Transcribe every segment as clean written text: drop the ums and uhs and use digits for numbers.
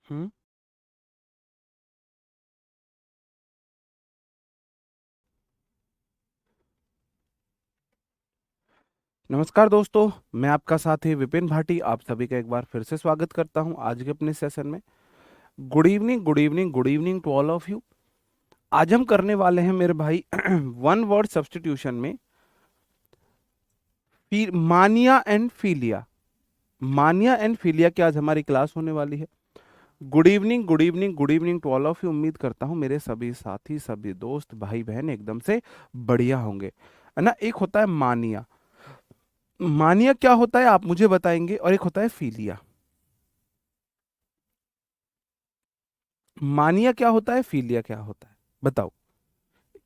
हम्म। नमस्कार दोस्तों, मैं आपका साथी विपिन भाटी आप सभी का एक बार फिर से स्वागत करता हूं आज के अपने सेशन में। Good evening, good evening, good evening to all of you. आज हम करने वाले हैं मेरे भाई वन वर्ड सब्स्टिट्यूशन में mania and philia. Mania and philia की आज हमारी क्लास होने वाली है। Good evening, good evening, good evening to all of you. उम्मीद करता हूं मेरे सभी साथी, सभी दोस्त, भाई बहन एकदम से बढ़िया होंगे, है ना। एक होता है मानिया। मानिया क्या होता है आप मुझे बताएंगे, और एक होता है फीलिया। मानिया क्या होता है, फीलिया क्या होता है, बताओ।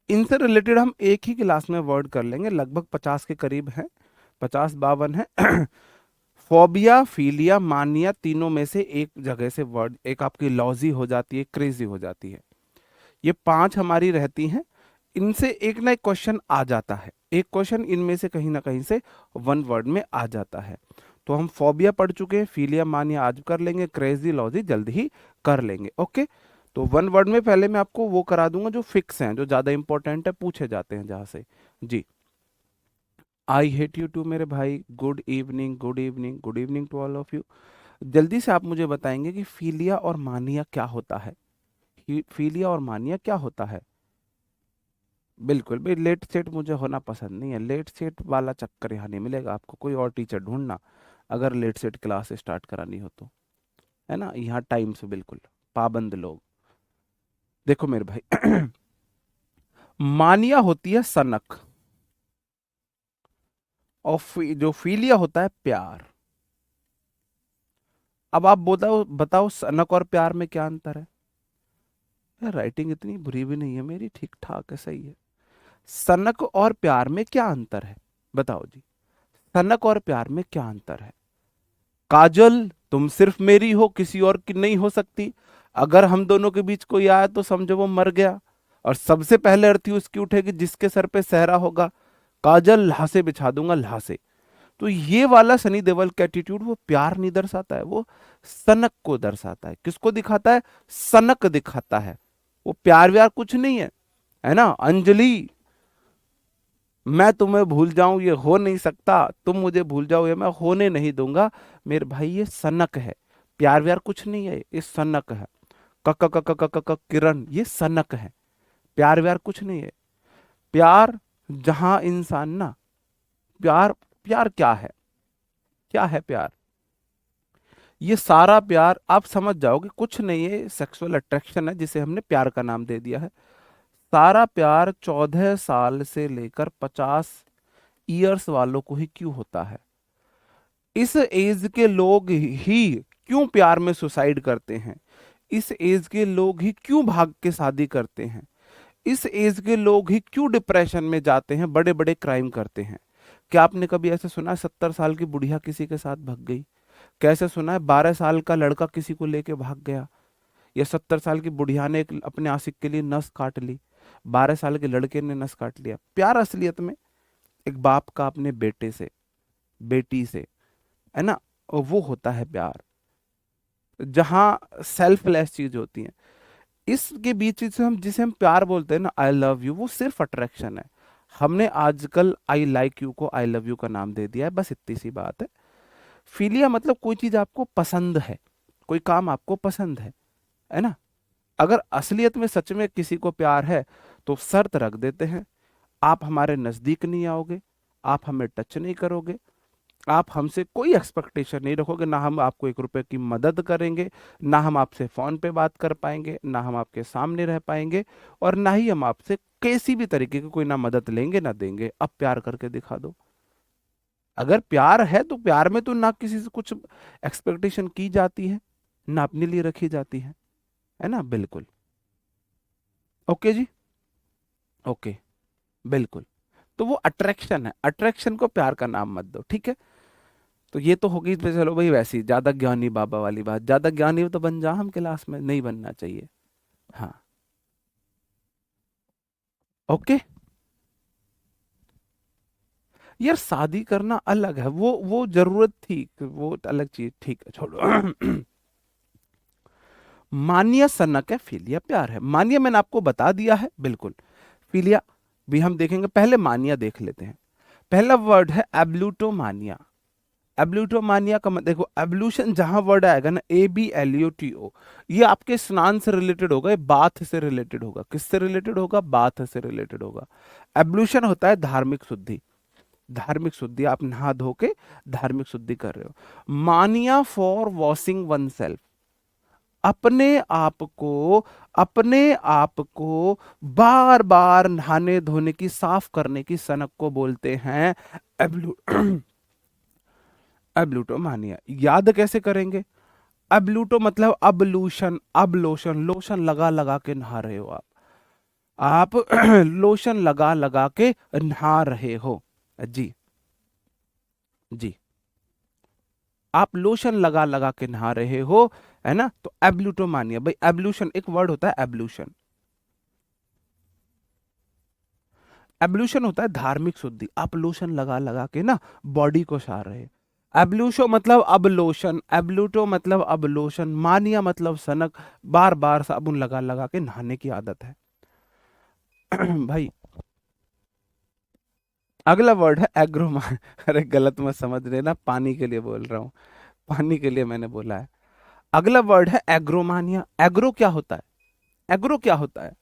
इनसे रिलेटेड हम एक ही क्लास में वर्ड कर लेंगे, लगभग 50 के करीब हैं, 50-52 है। फोबिया, फीलिया, मानिया, तीनों में से एक जगह से वर्ड, एक आपकी लॉजी हो जाती है, क्रेजी हो जाती है। ये 5 हमारी रहती हैं। इनसे एक ना एक क्वेश्चन आ जाता है, एक क्वेश्चन इनमें से कहीं ना कहीं से वन वर्ड में आ जाता है। तो हम फोबिया पढ़ चुके हैं, फीलिया मानिया आज कर लेंगे, क्रेजी लॉजी जल्द ही कर लेंगे। ओके। तो वन वर्ड में पहले मैं आपको वो करा दूंगा जो फिक्स हैं, जो ज्यादा इंपॉर्टेंट है, पूछे जाते हैं जहां से। जी। आई हेट यू टू मेरे भाई, good evening, good evening, good evening to all of you. जल्दी से आप मुझे बताएंगे कि फीलिया और मानिया क्या होता है। फीलिया और मानिया क्या होता है। बिल्कुल भी लेट सेट मुझे होना पसंद नहीं है, लेट सेट वाला चक्कर यहाँ नहीं मिलेगा आपको, कोई और टीचर ढूंढना अगर लेट सेट क्लास स्टार्ट करानी हो तो, है ना। यहाँ टाइम से बिल्कुल पाबंद लोग। देखो मेरे भाई मानिया होती है सनक, और जो फीलिया होता है प्यार। अब आप बताओ बताओ, सनक और प्यार में क्या अंतर है। यार राइटिंग इतनी बुरी भी नहीं है मेरी, ठीक ठाक है, सही है। सनक और प्यार में क्या अंतर है, बताओ जी। सनक और प्यार में क्या अंतर है। काजल, तुम सिर्फ मेरी हो, किसी और की नहीं हो सकती। अगर हम दोनों के बीच कोई आया तो समझो वो मर गया, और सबसे पहले अर्थी उसकी उठेगी जिसके सर पे सहरा होगा। काजल, लाशें बिछा दूंगा, लाशें। तो ये वाला सनी देओल का एटीट्यूड वो प्यार नहीं दर्शाता है, वो सनक को दर्शाता है। किसको दिखाता है, सनक दिखाता है। वो प्यार व्यार कुछ नहीं है ना। अंजलि, मैं तुम्हें भूल जाऊं ये हो नहीं सकता, तुम मुझे भूल जाओ ये मैं होने नहीं दूंगा। मेरे भाई ये सनक है, प्यार व्यार कुछ नहीं है, ये सनक है। क क क क क क क किरण, ये सनक है, प्यार व्यार कुछ नहीं है। प्यार, जहां इंसान ना, प्यार, प्यार क्या है, क्या है प्यार। ये सारा प्यार आप समझ जाओगे कुछ नहीं है, सेक्सुअल अट्रैक्शन है जिसे हमने प्यार का नाम दे दिया है। सारा प्यार 14 साल से लेकर 50 ईयर्स वालों को ही क्यों होता है। इस एज के लोग ही क्यों प्यार में सुसाइड करते हैं। इस एज के लोग ही क्यों भाग के शादी करते हैं। इस एज के लोग ही क्यों डिप्रेशन में जाते हैं, बड़े बड़े क्राइम करते हैं। क्या आपने कभी ऐसे सुना है 70 साल की बुढ़िया किसी के साथ भाग गई। कैसे सुना है 12 साल का लड़का किसी को लेके भाग गया, या 70 साल की बुढ़िया ने अपने आशिक के लिए नस काट ली, 12 साल के लड़के ने नस काट लिया। प्यार असलियत में एक बाप का अपने बेटे से, बेटी से, है ना, और वो होता है प्यार, जहां सेल्फलेस चीज होती है। इसके बीच से हम जिसे हम प्यार बोलते हैं ना, आई लव यू, वो सिर्फ अट्रैक्शन है। हमने आजकल आई लाइक यू को आई लव यू का नाम दे दिया है, बस इतनी सी बात है। फिलिया मतलब कोई चीज आपको पसंद है, कोई काम आपको पसंद है ना। अगर असलियत में सच में किसी को प्यार है तो शर्त रख देते हैं, आप हमारे नजदीक नहीं आओगे, आप हमें टच नहीं करोगे, आप हमसे कोई एक्सपेक्टेशन नहीं रखोगे, ना हम आपको 1 रुपए की मदद करेंगे, ना हम आपसे फोन पे बात कर पाएंगे, ना हम आपके सामने रह पाएंगे, और ना ही हम आपसे किसी भी तरीके की कोई ना मदद लेंगे ना देंगे। अब प्यार करके दिखा दो। अगर प्यार है तो प्यार में तो ना किसी से कुछ एक्सपेक्टेशन की जाती है, ना अपने लिए रखी जाती है ना। बिल्कुल। ओके जी। ओके। बिल्कुल। तो वो अट्रैक्शन है, अट्रैक्शन को प्यार का नाम मत दो, ठीक है। तो ये तो होगी, तो चलो भाई वैसी ज्यादा ज्ञानी बाबा वाली बात, ज्यादा ज्ञानी तो बन जा हम क्लास में, नहीं बनना चाहिए। हाँ। ओके। यार शादी करना अलग है, वो जरूरत थी, वो अलग चीज, ठीक है छोड़ो। मानिया सनक है, फिलिया प्यार है। मानिया मैंने आपको बता दिया है, बिल्कुल। फिलिया भी हम देखेंगे, पहले मानिया देख लेते हैं। पहला वर्ड है एब्लूटोमानिया। एब्लूटोमानिया का मतलब देखो, एब्लूशन जहां वर्ड आएगा ना, ABLUTO, ये आपके स्नान से रिलेटेड होगा, ये बाथ से रिलेटेड होगा। किससे रिलेटेड होगा? बाथ से रिलेटेड होगा। एब्लूशन होता है धार्मिक शुद्धि। धार्मिक शुद्धि, आप नहा धो के धार्मिक शुद्धि कर रहे हो। मानिया फॉर वॉशिंग वन सेल्फ, अपने आप को, अपने आप को बार बार नहाने धोने की, साफ करने की सनक को बोलते हैं एब्लू एब्लूटोमानिया। याद कैसे करेंगे? एब्लूटो मतलब अबलूशन, अब लोशन, लोशन लगा लगा के नहा रहे हो आप लोशन लगा लगा के नहा रहे हो। जी जी, आप लोशन लगा लगा के नहा रहे हो, है ना? तो एब्लूटोमानिया। भाई एब्लूशन एक वर्ड होता है, एब्लूशन। एब्लूशन होता है धार्मिक शुद्धि, आप लोशन लगा लगा के ना बॉडी को सार रहे हैं। एब्लूशो मतलब अब लोशन, एब्लूटो मतलब अब लोशन, मानिया मतलब सनक, बार बार साबुन लगा लगा के नहाने की आदत है। भाई अगला वर्ड है एग्रोमा। अरे गलत मत समझ रहे ना, पानी के लिए बोल रहा हूँ, पानी के लिए मैंने बोला है। अगला वर्ड है एग्रोमानिया। एग्रो क्या होता है? एग्रो क्या होता है?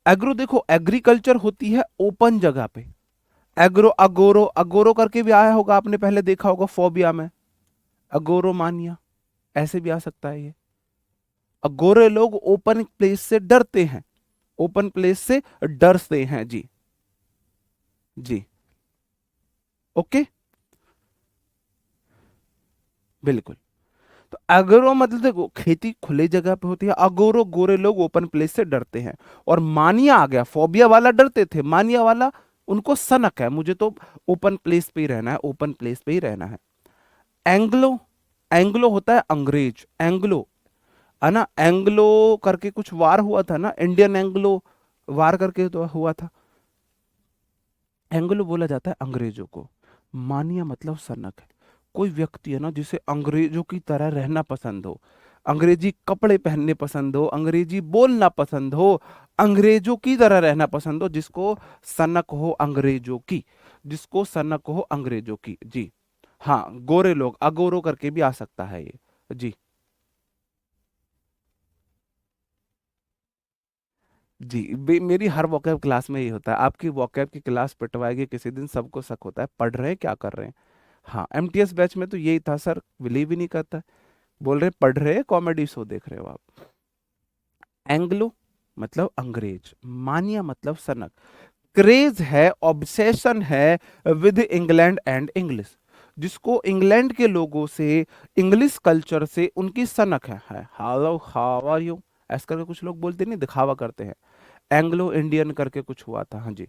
एग्रो देखो, एग्रीकल्चर होती है ओपन जगह पे। एग्रो, अगोरो, अगोरो करके भी आया होगा आपने, पहले देखा होगा फोबिया में, अगोरोमानिया, ऐसे भी आ सकता है ये। अगोरे लोग ओपन प्लेस से डरते हैं, ओपन प्लेस से डरते हैं। जी जी, ओके, बिल्कुल। तो अगोरो मतलब देखो, खेती खुले जगह पे होती है। अगोरो, गोरे लोग ओपन प्लेस से डरते हैं। और मानिया आ गया, फोबिया वाला डरते थे, मानिया वाला उनको सनक है, मुझे तो ओपन प्लेस पे ही रहना है, ओपन प्लेस पे ही रहना है। एंग्लो, एंग्लो होता है अंग्रेज, एंग्लो, है ना? एंग्लो करके कुछ वार हुआ था ना, इंडियन एंग्लो वार करके तो हुआ था। एंग्लो बोला जाता है अंग्रेजों को। मानिया मतलब सनक है, कोई व्यक्ति है ना जिसे अंग्रेजों की तरह रहना पसंद हो, अंग्रेजी कपड़े पहनने पसंद हो, अंग्रेजी बोलना पसंद हो, अंग्रेजों की तरह रहना पसंद हो, जिसको सनक हो अंग्रेजों की, जिसको सनक हो अंग्रेजों की। जी हाँ, गोरे लोग, अगोरो करके भी आ सकता है ये। जी जी, मेरी हर वोकैब क्लास में ये होता है, आपकी वोकैब की क्लास पिटवाएगी किसी दिन, सबको शक होता है पढ़ रहे हैं क्या कर रहे हैं। हाँ, MTS बैच में तो यही था सर, बिलीव ही नहीं करता, बोल रहे पढ़ रहे हैं, कॉमेडी शो देख रहे हो आप। एंग्लो मतलब अंग्रेज, मानिया मतलब सनक, क्रेज है, ऑब्सेशन है विद इंग्लैंड एंड इंग्लिश, जिसको इंग्लैंड के लोगों से, इंग्लिश कल्चर से उनकी सनक है। हाउ हाउ आर यू, ऐसा करके कुछ लोग बोलते नहीं, दिखावा करते हैं। एंग्लो इंडियन करके कुछ हुआ था, हाँ जी।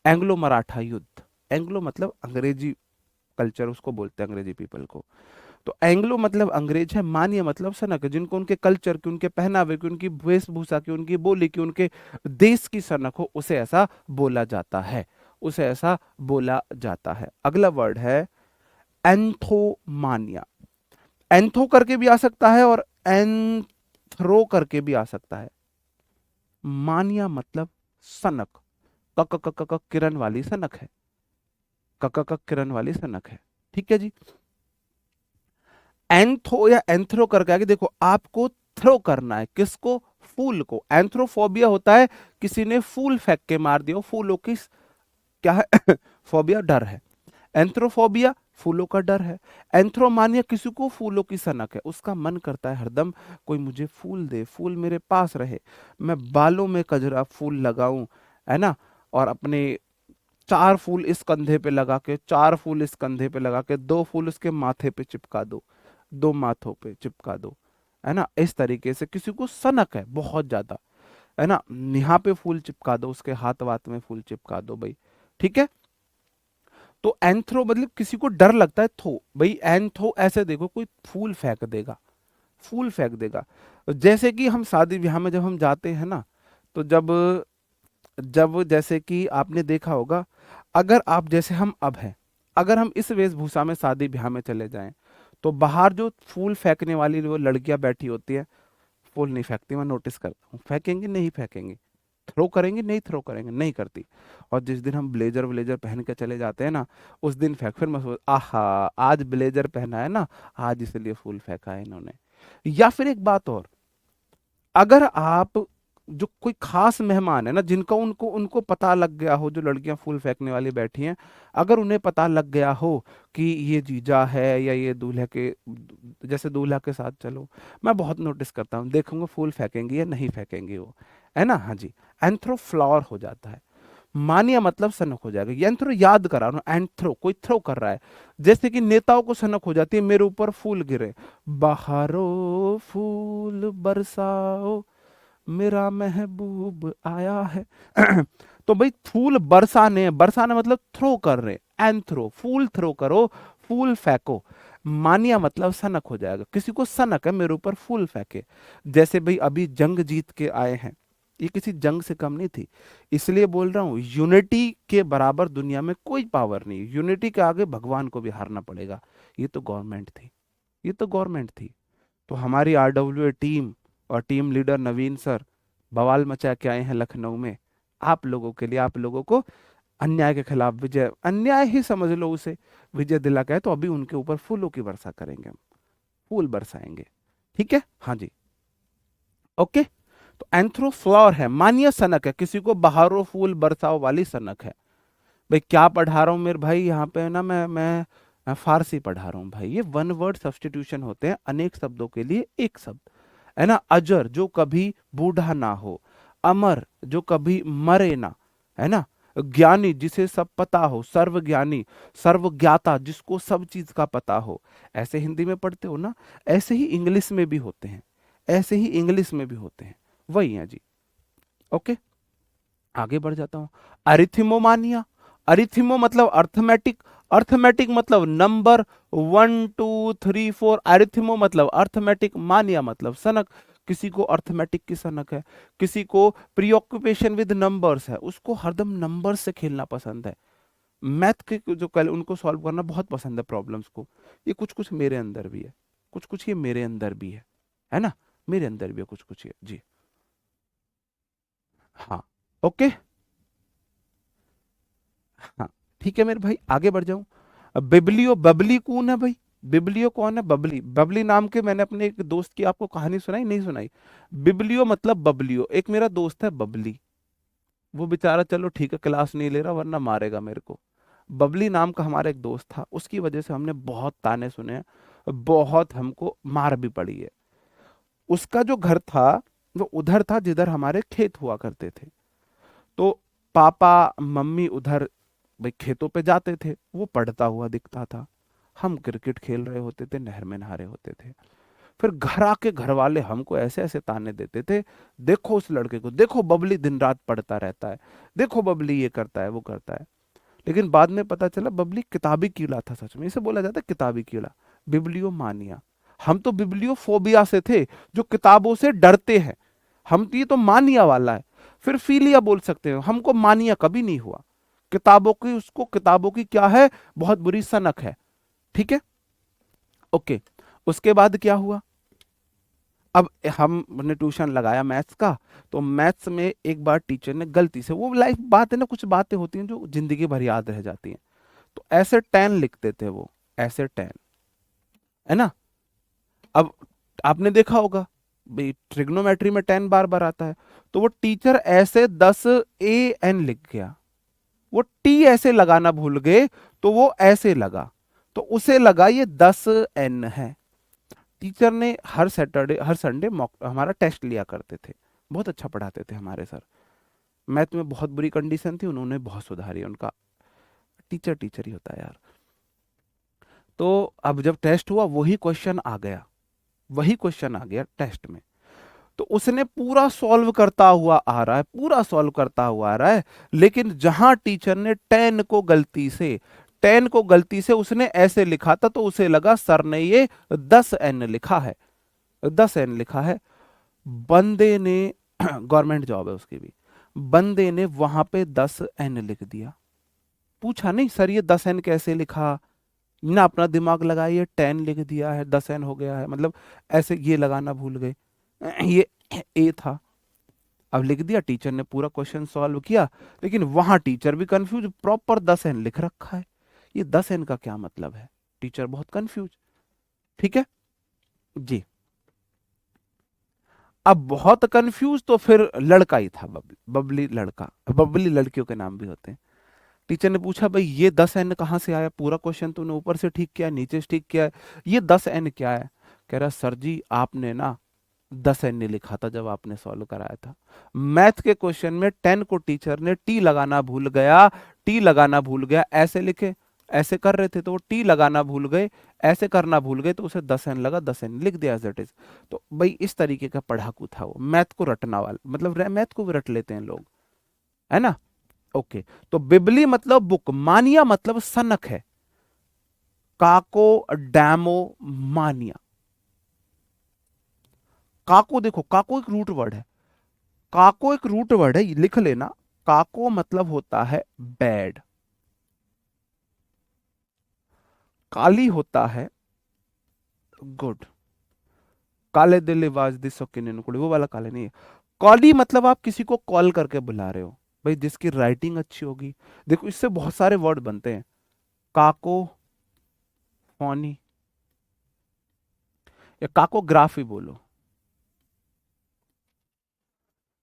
एंग्लो मराठा युद्ध, एंग्लो मतलब अंग्रेजी कल्चर, उसको बोलते हैं अंग्रेजी पीपल को। तो एंग्लो मतलब अंग्रेज है, मानिया मतलब सनक है, जिनको उनके कल्चर की, उनके पहनावे की, उनकी वेशभूषा की, उनकी बोली की, उनके देश की सनक हो, उसे ऐसा बोला जाता है, उसे ऐसा बोला जाता है। अगला वर्ड है एंथोमानिया। एंथो करके भी आ सकता है और एंथ्रो करके भी आ सकता है। मानिया मतलब सनक, क क क क क किरण वाली सनक है, क क क किरण वाली सनक है। ठीक है जी। एंथो या एंथ्रो करके आगे देखो, आपको थ्रो करना है, किसको? फूल को। एंथ्रोफोबिया होता है किसी ने फूल फेंक के मार दिया, फूलों की क्या है? फोबिया, डर है। एंथ्रोफोबिया फूलों का डर है। एंथ्रोमानिया किसी को फूलों की सनक है, उसका मन करता है हरदम कोई मुझे फूल दे, फूल मेरे पास रहे, मैं बालों में कजरा फूल लगाऊं, है ना? और अपने 4 फूल इस कंधे पे लगा के, 4 फूल इस कंधे पे लगा के, 2 फूल उसके माथे पे चिपका दो, 2 माथों पे चिपका दो, है ना? इस तरीके से किसी को सनक है बहुत ज्यादा, है ना? यहाँ पे फूल चिपका दो, उसके हाथ वाथ में फूल चिपका दो भाई। ठीक है। तो एंथ्रो मतलब किसी को डर लगता है, थो भाई, एंथो ऐसे देखो, कोई फूल फेंक देगा, फूल फेंक देगा। जैसे कि हम शादी ब्याह में जब हम जाते हैं ना, तो जब जब जैसे कि आपने देखा होगा, अगर आप जैसे हम अब हैं, अगर हम इस वेशभूषा में शादी ब्याह में चले जाएं, तो बाहर जो फूल फेंकने वाली वो लड़कियां बैठी होती है, फूल नहीं फेंकती, मैं नोटिस करता हूँ। फेंकेंगे नहीं फेंकेंगे, थ्रो करेंगे नहीं थ्रो करेंगे, नहीं करती। और जिस दिन हम ब्लेजर व्लेजर पहन के चले जाते हैं ना, उस दिन फेंक, फिर मैं सोच, आहा आज ब्लेजर पहना है ना, आज इसलिए फूल फेंका है इन्होंने। या फिर एक बात और, अगर आप, जो कोई खास मेहमान है ना, जिनका उनको उनको पता लग गया हो, जो लड़कियां फूल फेंकने वाली बैठी हैं, अगर उन्हें पता लग गया हो कि ये जीजा है या ये दूल्हे के, जैसे दूल्हा के साथ चलो, मैं बहुत नोटिस करता हूँ, देखूंगा फूल फेंकेंगे या नहीं फेंकेंगे वो, है ना। हाँ जी, एंथ्रो फ्लावर हो जाता है। मानिया मतलब सनक हो जाएगा। एंथ्रो याद करा रहा हूं, एंथ्रो कोई थ्रो कर रहा है, जैसे कि नेताओं को सनक हो जाती है, मेरे ऊपर फूल गिरे, बहारो फूल बरसाओ मेरा महबूब आया है। तो भाई फूल बरसाने, बरसाने मतलब थ्रो कर रहे, एंथ्रो फूल थ्रो करो, फूल फेंको। मानिया मतलब सनक हो जाएगा, किसी को सनक है मेरे ऊपर फूल फेंके। जैसे भाई अभी जंग जीत के आए हैं, ये किसी जंग से कम नहीं थी, इसलिए बोल रहा हूं यूनिटी के बराबर दुनिया में कोई पावर नहीं, यूनिटी के आगे भगवान को भी हारना पड़ेगा। ये तो गवर्नमेंट थी, ये तो गवर्नमेंट थी। तो हमारी आरडब्ल्यूए टीम और टीम लीडर नवीन सर बवाल मचा के आए हैं लखनऊ में, आप लोगों के लिए, आप लोगों को अन्याय के खिलाफ विजय, अन्याय ही समझ लो उसे, विजय दिला के। तो अभी उनके ऊपर फूलों की वर्षा करेंगे हम, फूल बरसाएंगे, ठीक है। हाँ जी, ओके। तो एंथ्रो फ्लावर है, मानिए सनक है, किसी को बहारो फूल बरसाओ वाली सनक है। भाई क्या पढ़ा रहा हूँ मेरे भाई यहाँ पे ना, मैं फारसी पढ़ा रहा हूँ भाई। ये वन वर्ड सब्स्टिट्यूशन होते हैं, अनेक शब्दों के लिए एक शब्द, है ना। अजर जो कभी बूढ़ा ना हो, अमर जो कभी मरे ना, है ना। ज्ञानी जिसे सब पता हो, सर्वज्ञानी, सर्वज्ञाता जिसको सब चीज का पता हो। ऐसे हिंदी में पढ़ते हो ना, ऐसे ही इंग्लिश में भी होते हैं, ऐसे ही इंग्लिश में भी होते हैं, वही है जी। ओके, आगे बढ़ जाता हूं। अरिथमेटिक, अरिथमो मतलब अर्थमेटिक, अर्थमेटिक मतलब नंबर, 1 2 3 4, अरिथमो मतलब अर्थमेटिक, मानिया मतलब सनक। किसी को अर्थमेटिक की सनक है, किसी को प्रीऑक्यूपेशन विद नंबर्स है, उसको हरदम नंबर्स से खेलना पसंद है। मैथ के जो कल उनको सॉल्व करना बहुत पसंद है प्रॉब्लम्स को। ये कुछ कुछ मेरे अंदर भी है, कुछ कुछ ये मेरे अंदर भी है ना, मेरे अंदर भी है कुछ कुछ ये जी। हाँ, ओके, हाँ, ठीक है मेरे भाई, आगे बढ़ जाऊं। अब बिबलियो, बबली कौन है भाई, बिबलियो कौन है, बबली, बबली नाम के मैंने अपने एक दोस्त की आपको कहानी सुनाई नहीं सुनाई। बिबलियो मतलब बबलियो, एक मेरा दोस्त है बबली, वो बेचारा चलो ठीक है क्लास नहीं ले रहा वरना मारेगा मेरे को। बबली नाम का हमारा एक दोस्त था, उसकी वजह से हमने बहुत ताने सुने हैं, बहुत हमको मार भी पड़ी है। उसका जो घर था वो उधर था जिधर हमारे खेत हुआ करते थे। तो पापा मम्मी उधर भाई खेतों पे जाते थे, वो पढ़ता हुआ दिखता था, हम क्रिकेट खेल रहे होते थे, नहर में नहा रहे होते थे। फिर घर आके घर वाले हमको ऐसे ऐसे ताने देते थे, देखो उस लड़के को, देखो बबली दिन रात पढ़ता रहता है, देखो बबली ये करता है वो करता है। लेकिन बाद में पता चला बबली किताबी कीड़ा था, सच में इसे बोला जाता है किताबी कीड़ा, बिब्लियो मानिया। हम तो बिब्लियो फोबिया से थे, जो किताबों से डरते हैं, हम तो, ये तो मानिया वाला है। फिर फीलिया बोल सकते हो, हमको मानिया कभी नहीं हुआ। किताबों की, उसको किताबों की क्या है, बहुत बुरी सनक है, ठीक है, ओके। उसके बाद क्या हुआ, अब हमने ट्यूशन लगाया मैथ्स का, तो मैथ्स में एक बार टीचर ने गलती से, वो लाइफ बात है ना, कुछ बातें होती हैं जो जिंदगी भर याद रह जाती हैं, तो ऐसे 10 लिखते थे वो, ऐसे 10, है ना। अब आपने देखा होगा भाई ट्रिग्नोमेट्री में 10 बार बार आता है, तो वो टीचर ऐसे 10 AN लिख गया, वो टी ऐसे लगाना भूल गए, तो वो ऐसे लगा, तो उसे लगा ये 10N है। टीचर ने हर सैटरडे हर संडे मॉक हमारा टेस्ट लिया करते थे, बहुत अच्छा पढ़ाते थे हमारे सर। मैथ में बहुत बुरी कंडीशन थी, उन्होंने बहुत सुधारी, उनका टीचर टीचर ही होता है यार। तो अब जब टेस्ट हुआ वही क्वेश्चन आ गया, वही क्वेश्चन आ गया टेस्ट में, तो उसने पूरा सॉल्व करता हुआ आ रहा है, पूरा सॉल्व करता हुआ आ रहा है, लेकिन जहां टीचर ने 10 को गलती से उसने ऐसे लिखा था, तो उसे लगा सर ने ये 10N लिखा है, 10N लिखा है। बंदे ने गवर्नमेंट जॉब है उसकी भी, बंदे ने वहां पे 10N लिख दिया, पूछा नहीं सर ये 10N कैसे लिखा, ना अपना दिमाग लगाइए, 10 लिख दिया है, 10N हो गया है, मतलब ऐसे ये लगाना भूल गए। ये ए था। अब लिख दिया, टीचर ने पूरा क्वेश्चन सॉल्व किया, लेकिन वहां टीचर भी कंफ्यूज, प्रॉपर 10n लिख रखा है, ये 10n का क्या मतलब है? टीचर बहुत कंफ्यूज। ठीक है जी। अब बहुत कंफ्यूज तो फिर लड़का ही था, बबली, बबली लड़का, बबली लड़कियों के नाम भी होते हैं। टीचर ने पूछा, भाई ये 10n कहाँ से आया? पूरा क्वेश्चन तूने ऊपर से ठीक किया, नीचे से ठीक किया है, ये 10n क्या है? कह रहा सर जी आपने ना 10n नहीं लिखा था जब आपने सॉल्व कराया था। मैथ के क्वेश्चन में 10 को टीचर ने टी लगाना भूल गया, टी लगाना भूल गया, ऐसे लिखे, ऐसे कर रहे थे तो वो टी लगाना भूल गए, ऐसे करना भूल गए तो उसे 10n लगा, 10n लिख दिया एज इट इज। तो भाई इस तरीके का पढ़ाकू था वो, मैथ को रटना वाला, मतलब मैथ को भी रट लेते हैं लोग, है ना। ओके, तो बिबली मतलब बुक, मानिया मतलब सनक है, काको डैमो मानिया। काको देखो, काको एक रूट वर्ड है, काको एक रूट वर्ड है, लिख लेना। काको मतलब होता है बैड, काली होता है गुड। काले दिल वाज दी सौकिन नुकुड़ी, वो वाला काले नहीं है। कॉली मतलब आप किसी को कॉल करके बुला रहे हो, भाई जिसकी राइटिंग अच्छी होगी। देखो इससे बहुत सारे वर्ड बनते हैं, काको फोनी, या काकोग्राफी बोलो,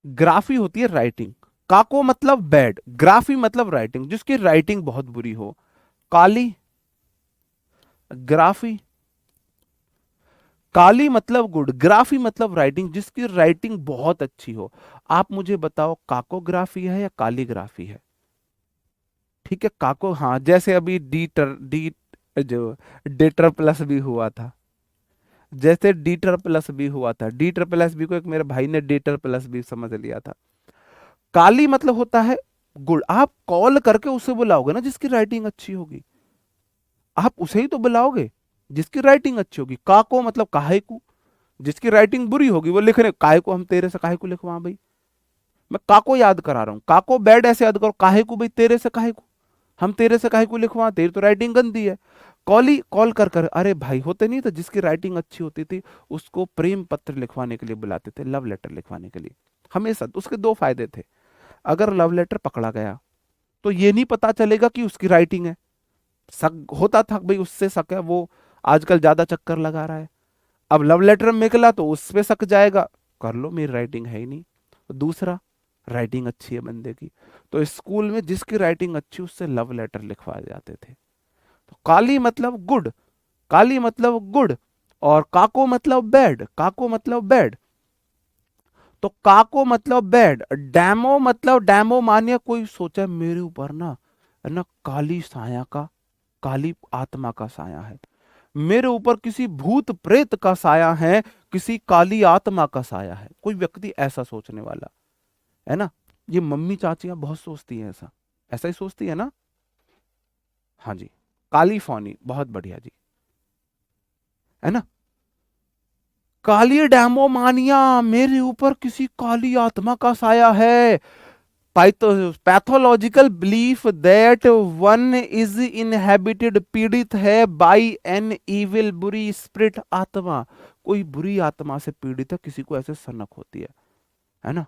ग्राफी होती है राइटिंग। काको मतलब बैड, ग्राफी मतलब राइटिंग, जिसकी राइटिंग बहुत बुरी हो। काली ग्राफी, काली मतलब गुड, ग्राफी मतलब राइटिंग, जिसकी राइटिंग बहुत अच्छी हो। आप मुझे बताओ काकोग्राफी है या कालीग्राफी है? ठीक है काको, हाँ जैसे अभी डी जो डेटर प्लस भी हुआ था, जैसे डी प्लस भी हुआ था, डी प्लस भी को एक मेरे भाई ने डेटर प्लस भी समझ लिया था। काली मतलब होता है गुड, आप कॉल करके उसे बुलाओगे ना जिसकी राइटिंग अच्छी होगी, आप उसे ही तो बुलाओगे जिसकी राइटिंग अच्छी होगी। काको मतलब काहे को, जिसकी राइटिंग बुरी होगी वो लिख रहे काहे को, हम तेरे से काहे को लिखवा भाई, मैं काको याद करा रहा हूं, काको बैड ऐसे याद करो, काहे को भाई तेरे से काहे को, हम तेरे से काहे को लिखवा, तेरी तो राइटिंग गंदी है। कॉली कॉल कर कर, अरे भाई होते नहीं तो जिसकी राइटिंग अच्छी होती थी उसको प्रेम पत्र लिखवाने के लिए बुलाते थे, लव लेटर लिखवाने के लिए, हमेशा। उसके दो फायदे थे, अगर लव लेटर पकड़ा गया तो ये नहीं पता चलेगा कि उसकी राइटिंग है, शक होता था भाई उससे शक है, वो आजकल ज्यादा चक्कर लगा रहा है। अब लव लेटर में निकला तो उस पे शक जाएगा, कर लो मेरी राइटिंग है ही नहीं। दूसरा, राइटिंग अच्छी है बंदे की, तो स्कूल में जिसकी राइटिंग अच्छी उससे लव लेटर लिखवाए जाते थे। तो काली मतलब गुड, काली मतलब गुड, और काको मतलब बैड, काको मतलब बैड, तो काको मतलब बैड। डैमो मतलब, डैमो मानिए कोई सोचा मेरे ऊपर ना, है ना काली साया का, काली आत्मा का साया है, मेरे ऊपर किसी भूत प्रेत का साया है, किसी काली आत्मा का साया है, कोई व्यक्ति ऐसा सोचने वाला, है ना। ये मम्मी चाचियां बहुत सोचती हैं ऐसा, ऐसा ही सोचती है ना। हाँ जी, काली फौनी, बहुत बढ़िया जी, है ना। काली डैमोमानिया, मेरे ऊपर किसी काली आत्मा का साया है। Pathological belief that one is inhabited, पीड़ित है बाई एन इविल, बुरी स्पिरिट, आत्मा, कोई बुरी आत्मा से पीड़ित है, किसी को ऐसे सनक होती है ना।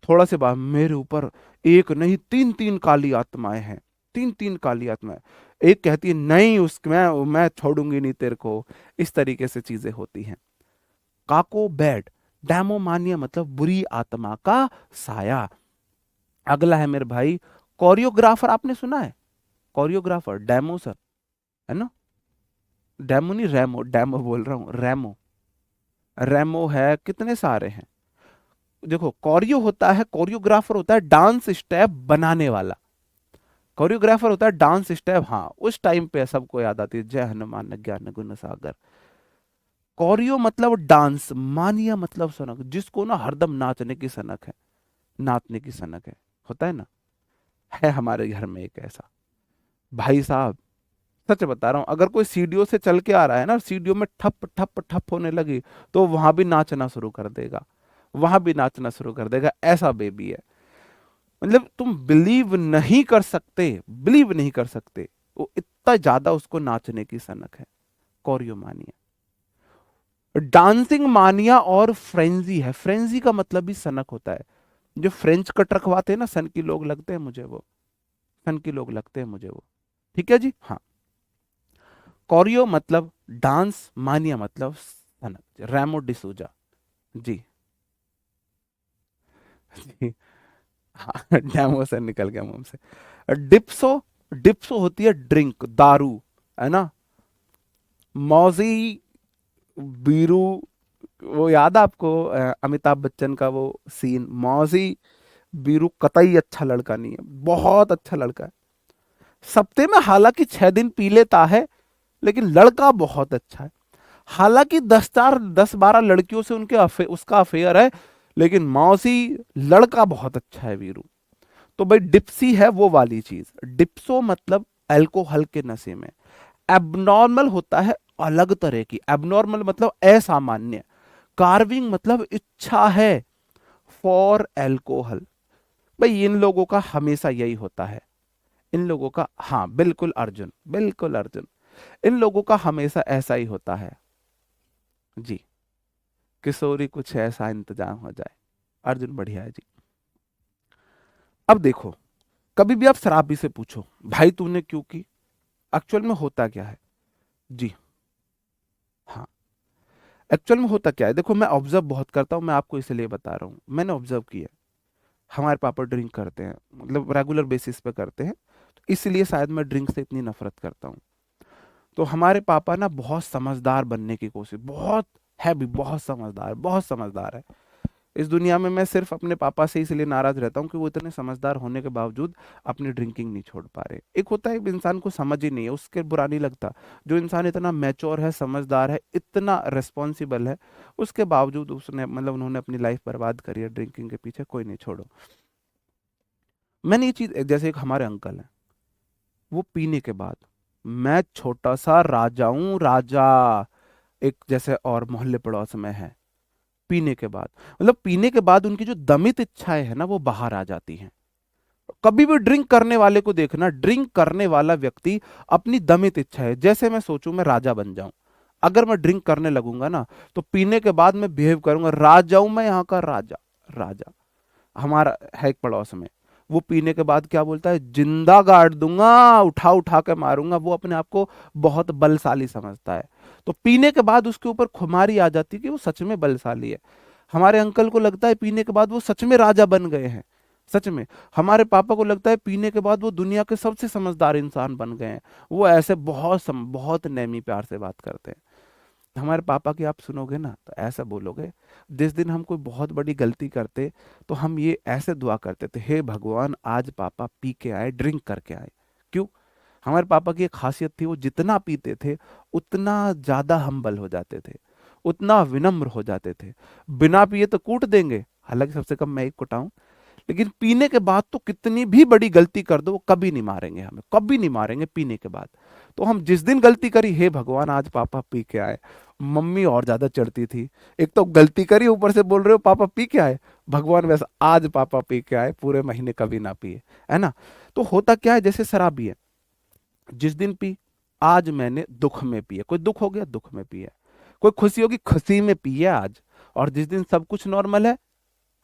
थोड़ा से बाद मेरे ऊपर एक नहीं तीन तीन काली आत्माएं हैं, तीन तीन काली आत्माएं, एक कहती है नहीं उस मैं छोड़ूंगी नहीं तेरे को, इस तरीके से चीजें होती हैं। काको बैड, डैमोमानिया मतलब बुरी आत्मा का साया। अगला है मेरे भाई कोरियोग्राफर, आपने सुना है कोरियोग्राफर, डैमो सर, है ना। डैमो नहीं रैमो, डैमो बोल रहा हूं, रैमो, रैमो है, कितने सारे हैं। देखो कोरियो होता है, कोरियोग्राफर होता है डांस स्टेप बनाने वाला, कोरियोग्राफर होता है डांस स्टेप, हाँ उस टाइम पे सबको याद आती है जय हनुमान ज्ञान गुण सागर। कोरियो मतलब डांस, मानिया मतलब सनक, जिसको ना हरदम नाचने की सनक है, नाचने की सनक होता है ना। है हमारे घर में एक ऐसा भाई साहब, सच बता रहा हूं, अगर कोई सीढ़ियों से चल के आ रहा है ना, सीढ़ियों में ठप ठप ठप होने लगी तो वहां भी नाचना शुरू कर देगा, वहां भी नाचना शुरू कर देगा, ऐसा बेबी है। मतलब तुम बिलीव नहीं कर सकते, बिलीव नहीं कर सकते, वो इतना ज्यादा उसको नाचने की सनक है, कोरियोमानिया। डांसिंग मानिया और फ्रेंजी है। फ्रेंजी का मतलब भी सनक होता है। जो फ्रेंच कट रखवाते हैं ना, सन की लोग लगते हैं मुझे वो, सन की लोग लगते हैं मुझे वो। ठीक है जी, हाँ। कोरियो मतलब डांस, मानिया मतलब सनक। रैमो डिसूजा जी। जी, हाँ डैमो से निकल गया मुंह से। डिप्सो, डिप्सो होती है ड्रिंक, दारू, है ना। मौजी, बीरू, वो याद है आपको अमिताभ बच्चन का वो सीन, मौजी बीरू कतई अच्छा लड़का नहीं है, बहुत अच्छा लड़का है। सप्ते में हालांकि 6 दिन पी लेता है, लेकिन लड़का बहुत अच्छा है। हालांकि 10 12 लड़कियों से उसका अफेयर है, लेकिन मौसी लड़का बहुत अच्छा है वीरू। तो भाई डिप्सी है वो वाली चीज। डिप्सो मतलब अल्कोहल के नशे में। एबनॉर्मल होता है अलग तरह की, एबनॉर्मल मतलब असामान्य। कार्विंग मतलब इच्छा है फॉर अल्कोहल। भाई इन लोगों का हमेशा यही होता है। इन लोगों का, हाँ बिल्कुल अर्जुन, बिल्कुल अर्जुन, इन लोगों का हमेशा ऐसा ही होता है जी। किशोरी कुछ ऐसा इंतजाम हो जाए। अर्जुन बढ़िया है जी। अब देखो, कभी भी आप शराबी से पूछो भाई तूने क्यों की, एक्चुअल में होता क्या है जी। हाँ, एक्चुअल में होता क्या है, देखो मैं ऑब्जर्व बहुत करता हूँ, मैं आपको इसलिए बता रहा हूँ, मैंने ऑब्जर्व किया। हमारे पापा ड्रिंक करते हैं, मतलब रेगुलर बेसिस पे करते हैं, तो इसलिए शायद मैं ड्रिंक से इतनी नफरत करता हूँ। तो हमारे पापा ना बहुत समझदार बनने की कोशिश, बहुत है भी, बहुत समझदार, बहुत समझदार है। इस दुनिया में मैं सिर्फ अपने पापा से इसलिए नाराज रहता हूँ कि वो इतने समझदार होने के बावजूद अपनी ड्रिंकिंग नहीं छोड़ पा रहे। एक होता है इंसान को समझ ही नहीं है, उसके बुरा नहीं लगता। जो इंसान इतना मैच्योर है, समझदार है, इतना रिस्पॉन्सिबल है, उसके बावजूद उसने, मतलब उन्होंने अपनी लाइफ बर्बाद करी है ड्रिंकिंग के पीछे, कोई नहीं, छोड़ो। मैंने ये चीज, जैसे एक हमारे अंकल हैं, वो पीने के बाद, मैं छोटा सा राजा हूं, राजा, एक जैसे और मोहल्ले पड़ोस में है, पीने के बाद, मतलब पीने के बाद उनकी जो दमित इच्छाएं है ना वो बाहर आ जाती हैं। कभी भी ड्रिंक करने वाले को देखना, ड्रिंक करने वाला व्यक्ति अपनी दमित इच्छा है, जैसे मैं सोचूं मैं राजा बन जाऊं, अगर मैं ड्रिंक करने लगूंगा ना, तो पीने के बाद मैं बिहेव करूंगा, राजा हूं मैं यहाँ का राजा, राजा। हमारा है एक पड़ोस में, वो पीने के बाद क्या बोलता है, जिंदा गाड़ दूंगा, उठा उठा के मारूंगा। वो अपने आप को बहुत बलशाली समझता है। तो पीने के बाद उसके ऊपर खुमारी आ जाती है कि वो सच में बलशाली है। हमारे अंकल को लगता है पीने के बाद वो सच में राजा बन गए हैं, सच में। हमारे पापा को लगता है पीने के बाद वो दुनिया के सबसे समझदार इंसान बन गए हैं। वो ऐसे बहुत नेमी प्यार से बात करते हैं। हमारे पापा की आप सुनोगे ना तो ऐसा बोलोगे, जिस दिन हम कोई बहुत बड़ी गलती करते तो हम ये ऐसे दुआ करते थे, हे भगवान आज पापा पी के आए, ड्रिंक करके आए। क्यों? हमारे पापा की एक खासियत थी, वो जितना पीते थे उतना ज्यादा हम्बल हो जाते थे, उतना विनम्र हो जाते थे। बिना पिए तो कूट देंगे, हालांकि सबसे कम मैं एक कुटाऊं, लेकिन पीने के बाद तो कितनी भी बड़ी गलती कर दो वो कभी नहीं मारेंगे, हमें कभी नहीं मारेंगे पीने के बाद। तो हम जिस दिन गलती करी, हे भगवान आज पापा पी के आए, मम्मी और ज्यादा चढ़ती थी। एक तो गलती करी, ऊपर से बोल रहे हो पापा पी के आए, भगवान वैसा आज पापा पी के आए, पूरे महीने कभी ना पिए, है ना। तो होता क्या है, जैसे शराबी है, जिस दिन पी, आज मैंने दुख में पिया, कोई दुख हो गया दुख में पिया, कोई खुशी होगी खुशी में पिया आज। और जिस दिन सब कुछ नॉर्मल है,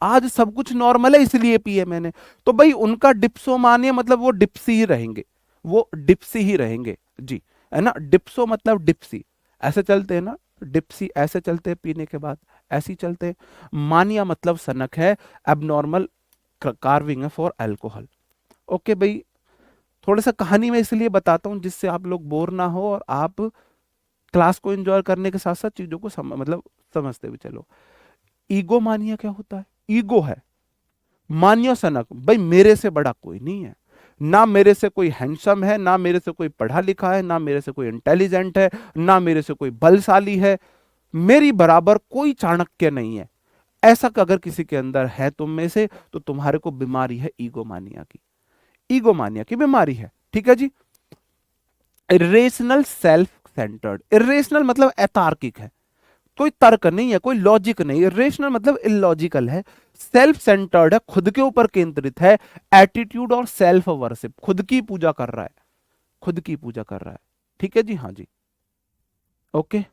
आज सब कुछ नॉर्मल है इसलिए पिए मैंने। तो भाई उनका डिप्सो मानिए मतलब वो डिप्सी ही रहेंगे, वो डिप्सी ही रहेंगे जी, है ना। डिप्सो मतलब डिप्सी, ऐसे चलते हैं ना, डिप्सी ऐसे चलते हैं पीने के बाद, ऐसे ही चलते हैं। मानिया मतलब सनक है, एबनॉर्मल कार्विंग है फॉर अल्कोहल। ओके भाई, थोड़ा सा कहानी में इसलिए बताता हूँ जिससे आप लोग बोर ना हो और आप क्लास को एंजॉय करने के साथ साथ चीजों को मतलब समझते भी चलो। ईगो मानिया क्या होता है, ईगो है मान्य सनक, भाई मेरे से बड़ा कोई नहीं है, ना मेरे से कोई हैंडसम है, ना मेरे से कोई पढ़ा लिखा है, ना मेरे से कोई इंटेलिजेंट है, ना मेरे से कोई बलशाली है, मेरी बराबर कोई चाणक्य नहीं है। ऐसा अगर किसी के अंदर है तुम में से, तो तुम्हारे को बीमारी है ईगो मानिया की, ईगो मानिया की बीमारी है, ठीक है जी। इरेशनल सेल्फ सेंटर्ड, इरेशनल मतलब अतार्किक है, कोई तर्क नहीं है, कोई लॉजिक नहीं, रेशनल मतलब इलॉजिकल है। सेल्फ सेंटर्ड है, खुद के ऊपर केंद्रित है। एटीट्यूड और सेल्फ वर्शिप, खुद की पूजा कर रहा है, खुद की पूजा कर रहा है, ठीक है जी, हाँ जी। ओके,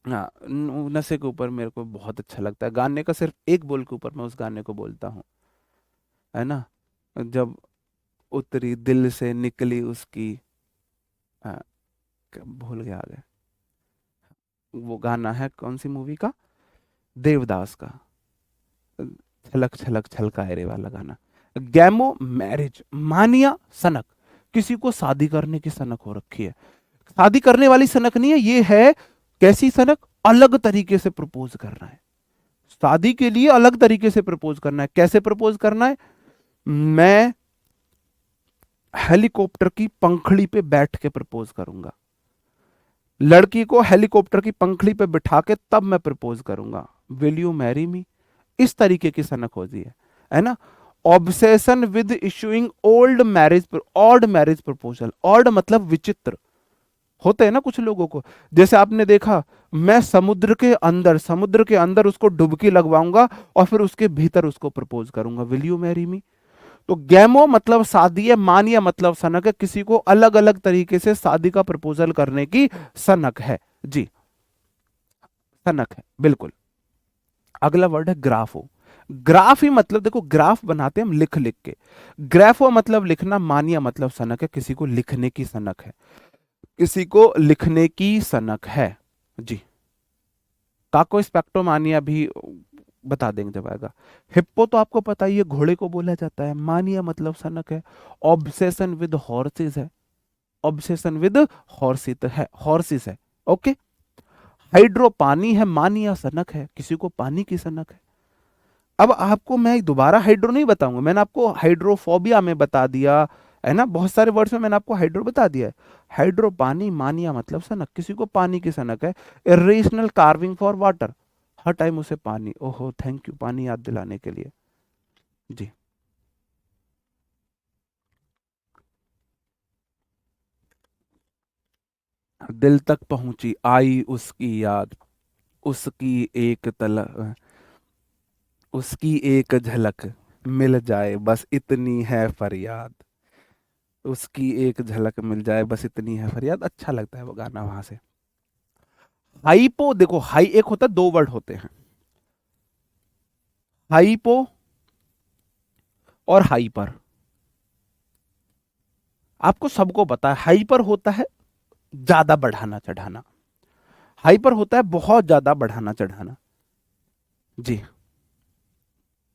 हाँ, नशे के ऊपर मेरे को बहुत अच्छा लगता है, गाने का सिर्फ एक बोल के ऊपर मैं उस गाने को बोलता हूँ, है ना। जब उतरी दिल से निकली उसकी, हाँ, भूल गया आगे। वो गाना है कौन सी मूवी का, देवदास का, छलक छलक छलकाए रे वाला गाना। गैमो मैरिज, मानिया सनक, किसी को शादी करने की सनक हो रखी है। शादी करने वाली सनक नहीं है ये, है कैसी सनक, अलग तरीके से प्रपोज करना है। शादी के लिए अलग तरीके से प्रपोज करना है। कैसे प्रपोज करना है, मैं हेलीकॉप्टर की पंखड़ी पे बैठ के प्रपोज करूंगा, लड़की को हेलीकॉप्टर की पंखड़ी पे बिठा के तब मैं प्रपोज करूंगा, विल यू मैरी मी, इस तरीके की सनक होती है ना। Obsession with issuing old marriage, odd marriage proposal, odd मतलब विचित्र होते हैं ना कुछ लोगों को। जैसे आपने देखा, मैं समुद्र के अंदर उसको डुबकी लगवाऊंगा और फिर उसके भीतर उसको प्रपोज करूंगा, विल यू मैरी मी। तो गैमो मतलब शादी है, मानिया मतलब सनक है, किसी को अलग अलग तरीके से शादी का प्रपोजल करने की सनक है जी, सनक है बिल्कुल। अगला वर्ड है ग्राफो। ग्राफ ही मतलब, देखो ग्राफ बनाते हैं हम लिख लिख के, ग्राफो मतलब लिखना, मानिया मतलब सनक है, किसी को लिखने की सनक है, किसी को लिखने की सनक है जी। काको स्पेक्ट्रोमानिया भी बता देंगे जब आएगा। हिप्पो तो आपको पता ही है, घोड़े को बोला जाता है, मानिया मतलब सनक है। ऑब्सेशन विद हॉर्सेस है, ऑब्सेशन विद हॉर्सिस है ओके। हाइड्रो पानी है, मानिया सनक है, किसी को पानी की सनक है। अब आपको मैं दोबारा हाइड्रो नहीं बताऊंगा, मैंने आपको हाइड्रोफोबिया में बता दिया है ना, बहुत सारे वर्ड्स में मैंने आपको हाइड्रो बता दिया है। हाइड्रो पानी, मानिया मतलब सनक, किसी को पानी की सनक है। Irrational carving for water, her time उसे पानी, ओहो थैंक यू पानी याद दिलाने के लिए जी। दिल तक पहुंची आई उसकी याद, उसकी एक तल उसकी एक झलक मिल जाए बस इतनी है फरियाद, उसकी एक झलक मिल जाए बस इतनी है फरियाद, अच्छा लगता है वो गाना वहां से। हाइपो, देखो हाई एक होता है, दो वर्ड होते हैं, हाइपो और हाइपर। आपको सबको पता है, हाइपर होता है ज्यादा बढ़ाना चढ़ाना, हाइपर होता है बहुत ज्यादा बढ़ाना चढ़ाना जी।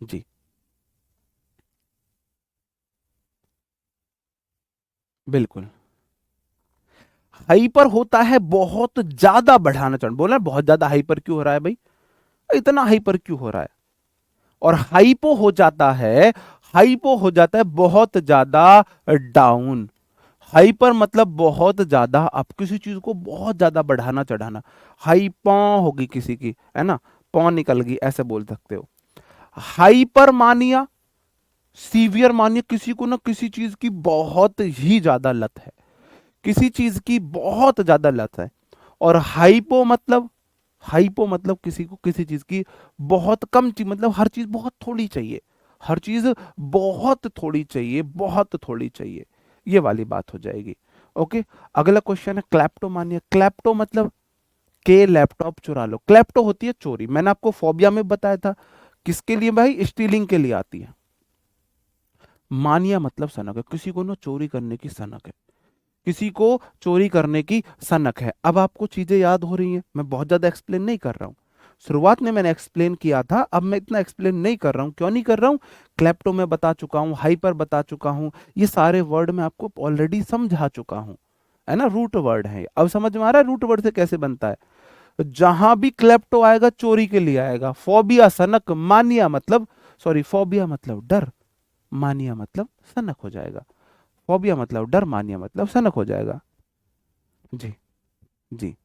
जी बिल्कुल। हाइपर होता है बहुत ज्यादा बढ़ाना चढ़, बोला बहुत ज्यादा हाइपर क्यों हो रहा है भाई, इतना हाइपर क्यों हो रहा है। और हाइपो हो जाता है, हाइपो हो जाता है बहुत ज्यादा डाउन। हाइपर मतलब बहुत ज्यादा, आप किसी चीज को बहुत ज्यादा बढ़ाना चढ़ाना। हाई पौ होगी किसी की, है ना, पौ निकल गई ऐसे बोल सकते हो। हाइपर मानिया, सीवियर मानिया, किसी को ना किसी चीज की बहुत ही ज्यादा लत है, किसी चीज की बहुत ज्यादा लत है। और हाइपो मतलब किसी को किसी चीज की बहुत कम चीज, मतलब हर चीज बहुत थोड़ी चाहिए, हर चीज बहुत थोड़ी चाहिए, बहुत थोड़ी चाहिए, ये वाली बात हो जाएगी ओके। अगला क्वेश्चन है क्लैप्टोमानिया। क्लैप्टो मतलब के लैपटॉप चुरा लो, क्लैप्टो होती है चोरी, मैंने आपको फोबिया में बताया था, किसके लिए भाई, स्टीलिंग के लिए आती है। मानिया मतलब सनक है, किसी को ना चोरी करने की सनक है, किसी को चोरी करने की सनक है। अब आपको चीजें याद हो रही हैं, मैं बहुत ज्यादा एक्सप्लेन नहीं कर रहा हूं, शुरुआत में मैंने एक्सप्लेन किया था, अब मैं इतना एक्सप्लेन नहीं कर रहा हूं, क्यों नहीं कर रहा हूं, क्लेप्टो में बता चुका हूं, हाइपर बता चुका हूं, ये सारे वर्ड मैं आपको ऑलरेडी समझा चुका हूं, है ना, रूट वर्ड है। अब समझ में आ रहा है रूट वर्ड से कैसे बनता है। तो जहां भी क्लेप्टो आएगा चोरी के लिए आएगा, फोबिया सनक, मानिया मतलब, सॉरी फोबिया मतलब डर, मानिया मतलब सनक हो जाएगा, फोबिया मतलब डर, मानिया मतलब सनक हो जाएगा जी। जी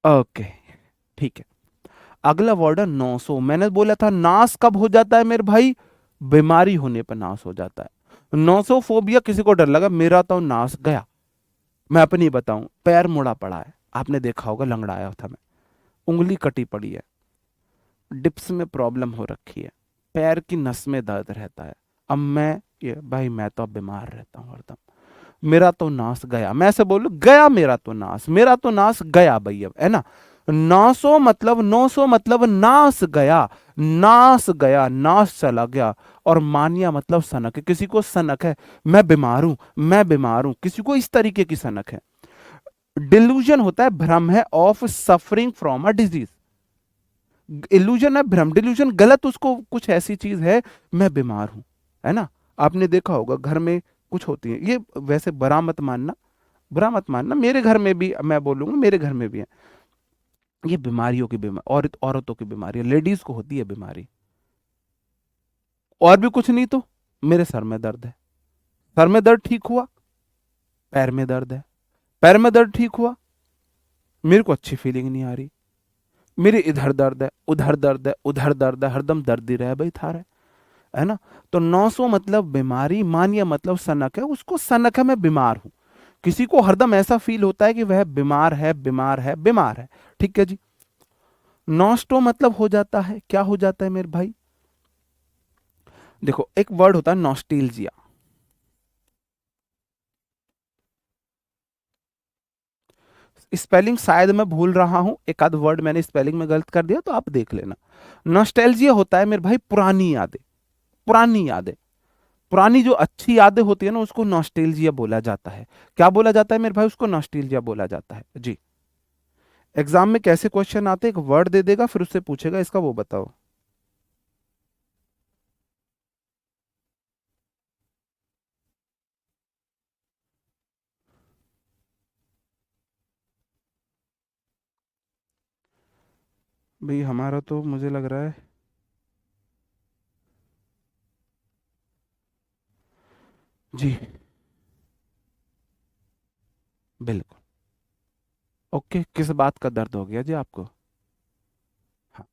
ओके ठीक है। अगला वर्ड है नौसो। मैंने बोला था नाश कब हो जाता है मेरे भाई, बीमारी होने पर नाश हो जाता है। नौसोफोबिया, किसी को डर लगा, मेरा तो नाश गया। मैं अपनी बताऊं, पैर मुड़ा पड़ा है, आपने देखा होगा, लंगड़ाया था मैं, उंगली कटी पड़ी है, डिप्स में प्रॉब्लम हो रखी है, पैर की नस में दर्द रहता है। अब मैं, ये भाई मैं तो अब बीमार रहता हूँ हरदम, मेरा तो नाश गया, मैं ऐसे बोलूं गया मेरा तो नाश, मेरा तो नाश गया भैया, है ना। 900 मतलब नाश गया, नाश गया, नाश चला गया। और मानिया मतलब सनक है, किसी को सनक है, मैं बीमार हूं, मैं बीमार हूं, किसी को इस तरीके की सनक है। डिल्यूजन होता है, भ्रम है, of suffering from a disease. Illusion है भ्रम, डिल्यूजन गलत, उसको कुछ ऐसी चीज है, मैं बीमार हूं, है ना। आपने देखा होगा घर में कुछ होती है ये, वैसे बुरा मत मानना, बुरा मत मानना, मेरे घर में भी, मैं बोलूंगा मेरे घर में भी है ये बीमारियों की बीमारी, औरतों की बीमारी, लेडीज को होती है बीमारी। और भी कुछ नहीं तो मेरे सर में दर्द है, सर में दर्द ठीक हुआ, पैर में दर्द है, पैर में दर्द ठीक हुआ, मेरे को अच्छी फीलिंग नहीं आ रही, मेरे इधर दर्द है, उधर दर्द है, उधर दर्द है, हरदम दर्द ही रहे भाई थारे, है ना। तो 900 मतलब बीमारी, मानिया मतलब सनक है, उसको सनक है, मैं बीमार हूं। किसी को हरदम ऐसा फील होता है कि वह बीमार है, बीमार है, बीमार है। ठीक है जी। नॉस्टो मतलब हो जाता है, क्या हो जाता है मेरे भाई, देखो एक वर्ड होता है नॉस्टेल्जिया। स्पेलिंग शायद मैं भूल रहा हूं, एक आध वर्ड मैंने स्पेलिंग में गलत कर दिया तो आप देख लेना। नॉस्टैल्जिया होता है मेरे भाई पुरानी यादें, पुरानी यादें, पुरानी जो अच्छी यादें होती है ना उसको नॉस्टैल्जिया बोला जाता है। क्या बोला जाता है मेरे भाई, उसको नॉस्टैल्जिया बोला जाता है जी। एग्जाम में कैसे क्वेश्चन आते हैं, एक वर्ड दे देगा फिर उससे पूछेगा इसका वो बताओ। भाई हमारा तो मुझे लग रहा है, जी बिल्कुल। ओके, किस बात का दर्द हो गया जी आपको। हाँ,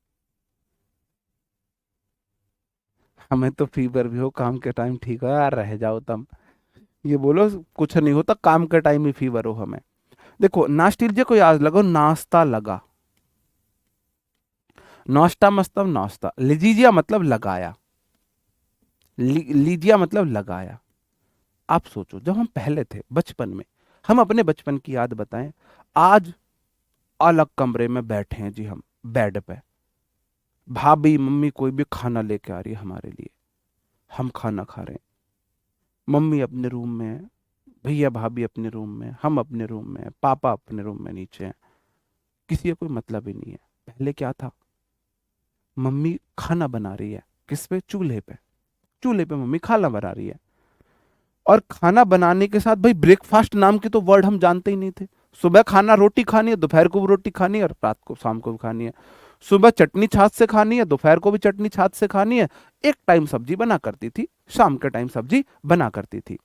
हमें तो फीवर भी हो, काम के टाइम ठीक हो यार, रह जाओ तुम, ये बोलो कुछ नहीं होता, काम के टाइम ही फीवर हो हमें। देखो नास्टिल्जिया को याद लगो, नाश्ता लगा, नाश्ता मतलब नाश्ता, लिजीजिया मतलब लगाया, लीजिया मतलब लगाया। आप सोचो जब हम पहले थे बचपन में, हम अपने बचपन की याद बताएं, आज अलग कमरे में बैठे हैं जी हम, बेड पे, भाभी मम्मी कोई भी खाना लेके आ रही है हमारे लिए, हम खाना खा रहे हैं, मम्मी अपने रूम में है, भैया भाभी अपने रूम में, हम अपने रूम में, पापा अपने रूम में नीचे हैं, किसी का कोई मतलब ही नहीं है। पहले क्या था, मम्मी खाना बना रही है, किस पे, चूल्हे पे, चूल्हे पे मम्मी खाना बना रही है। और खाना बनाने के साथ भाई ब्रेकफास्ट नाम की तो वर्ड हम जानते ही नहीं थे। सुबह खाना रोटी खानी है, दोपहर को भी रोटी खानी है, और रात को शाम को भी खानी है। सुबह चटनी छाछ से खानी है, दोपहर को भी चटनी छाछ से खानी है, एक टाइम सब्जी बना करती थी, शाम के टाइम सब्जी बना करती थी।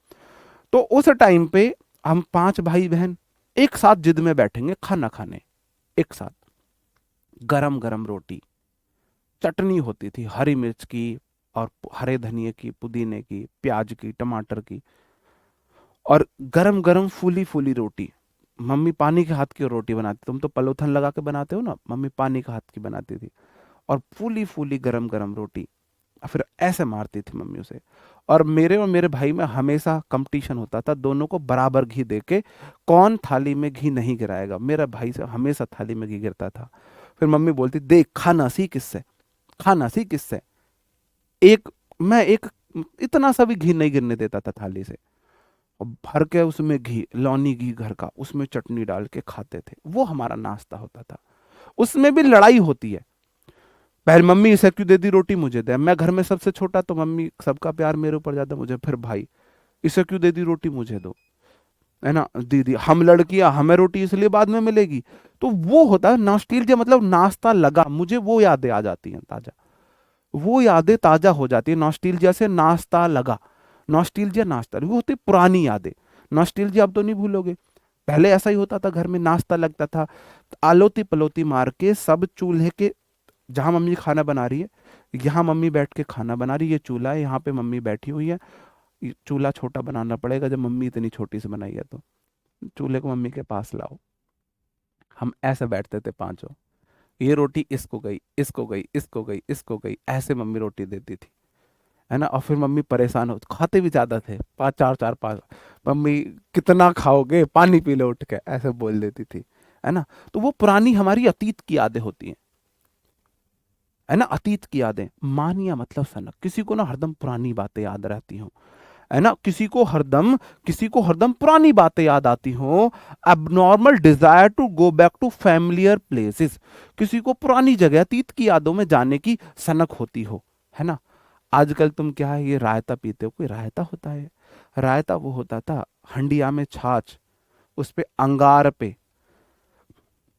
तो उस टाइम पे हम पांच भाई बहन एक साथ जिद में बैठेंगे खाना खाने, एक साथ, गरम गरम रोटी, चटनी होती थी हरी मिर्च की, और हरे धनिए की, पुदीने की, प्याज की, टमाटर की, और गरम गरम फूली फूली रोटी। मम्मी पानी के हाथ की रोटी बनाती, तुम तो पलोथन लगा के बनाते हो ना, मम्मी पानी के हाथ की बनाती थी, और फूली फूली गरम गरम रोटी, और फिर ऐसे मारती थी मम्मी उसे। और मेरे भाई में हमेशा कंपटीशन होता था, दोनों को बराबर घी देके कौन थाली में घी नहीं गिराएगा, मेरा भाई से हमेशा थाली में घी गिरता था। फिर मम्मी बोलती देख खाना सी किससे, खाना सी किससे, एक, मैं एक, इतना सा भी घी नहीं गिरने देता था थाली से, और भर के उसमें घी, लौनी घी घर का, उसमें चटनी डाल के खाते थे, वो हमारा नाश्ता होता था। उसमें भी लड़ाई होती है, पहले मम्मी इसे क्यों दे दी रोटी, मुझे दे, मैं घर में सबसे छोटा तो मम्मी सबका प्यार मेरे ऊपर ज्यादा, मुझे, फिर भाई इसे क्यों दे दी रोटी, मुझे दो, है ना, दीदी हम लड़कियां, हमें रोटी इसलिए बाद में मिलेगी। तो वो होता है नॉस्टैल्जिया, मतलब नाश्ता लगा, मुझे वो यादें आ जाती हैं ताजा, वो यादें ताजा हो जाती है नॉस्टैल्जिया से, नाश्ता लगा, नॉस्टैल्जिया नाश्ता, वो होती पुरानी यादें। नॉस्टैल्जिया अब तो नहीं भूलोगे, पहले ऐसा ही होता था, घर में नाश्ता लगता था, आलोती पलोती मार के सब चूल्हे के, जहां मम्मी खाना बना रही है, यहाँ मम्मी बैठ के खाना बना रही है, ये चूल्हा है, यहाँ पे मम्मी बैठी हुई है, ये चूल्हा छोटा बनाना पड़ेगा, जब मम्मी इतनी छोटी से बनाई है तो चूल्हे को मम्मी के पास लाओ, हम ऐसे बैठते थे पांचों, ये रोटी इसको गई, इसको गई, इसको गई, इसको गई, ऐसे मम्मी रोटी देती थी, है ना। और फिर मम्मी परेशान हो, खाते भी ज्यादा थे, पाँच चार चार पाँच, मम्मी कितना खाओगे, पानी पी लो उठ के, ऐसे बोल देती थी, है ना। तो वो पुरानी हमारी अतीत की यादें होती हैं, है ना, अतीत की यादें। मानिया मतलब सनक, किसी को ना हरदम पुरानी बातें याद रहती हो, है ना, किसी को हरदम पुरानी बातें याद आती हो। Abnormal desire to go back to familiar places, किसी को पुरानी जगह अतीत की यादों में जाने की सनक होती हो, है ना। आजकल तुम क्या है, ये रायता पीते हो, कोई रायता होता है? रायता वो होता था हंडिया में छाछ, उस पे अंगार पे,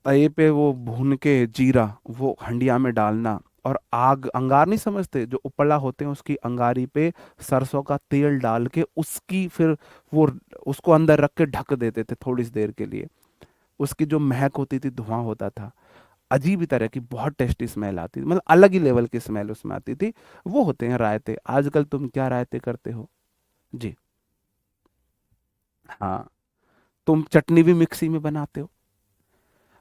तवे पे वो भून के जीरा, वो हंडिया में डालना, और आग, अंगार नहीं समझते, जो उपला होते हैं उसकी अंगारी पे सरसों का तेल डाल के उसकी फिर वो, उसको अंदर रख के ढक देते थे थोड़ी सी देर के लिए, उसकी जो महक होती थी, धुआं होता था, अजीब ही तरह की बहुत टेस्टी स्मेल आती थी, मतलब अलग ही लेवल की स्मेल उसमें आती थी। वो होते हैं रायते। आजकल तुम क्या रायते करते हो? जी। हाँ, तुम चटनी भी मिक्सी में बनाते हो।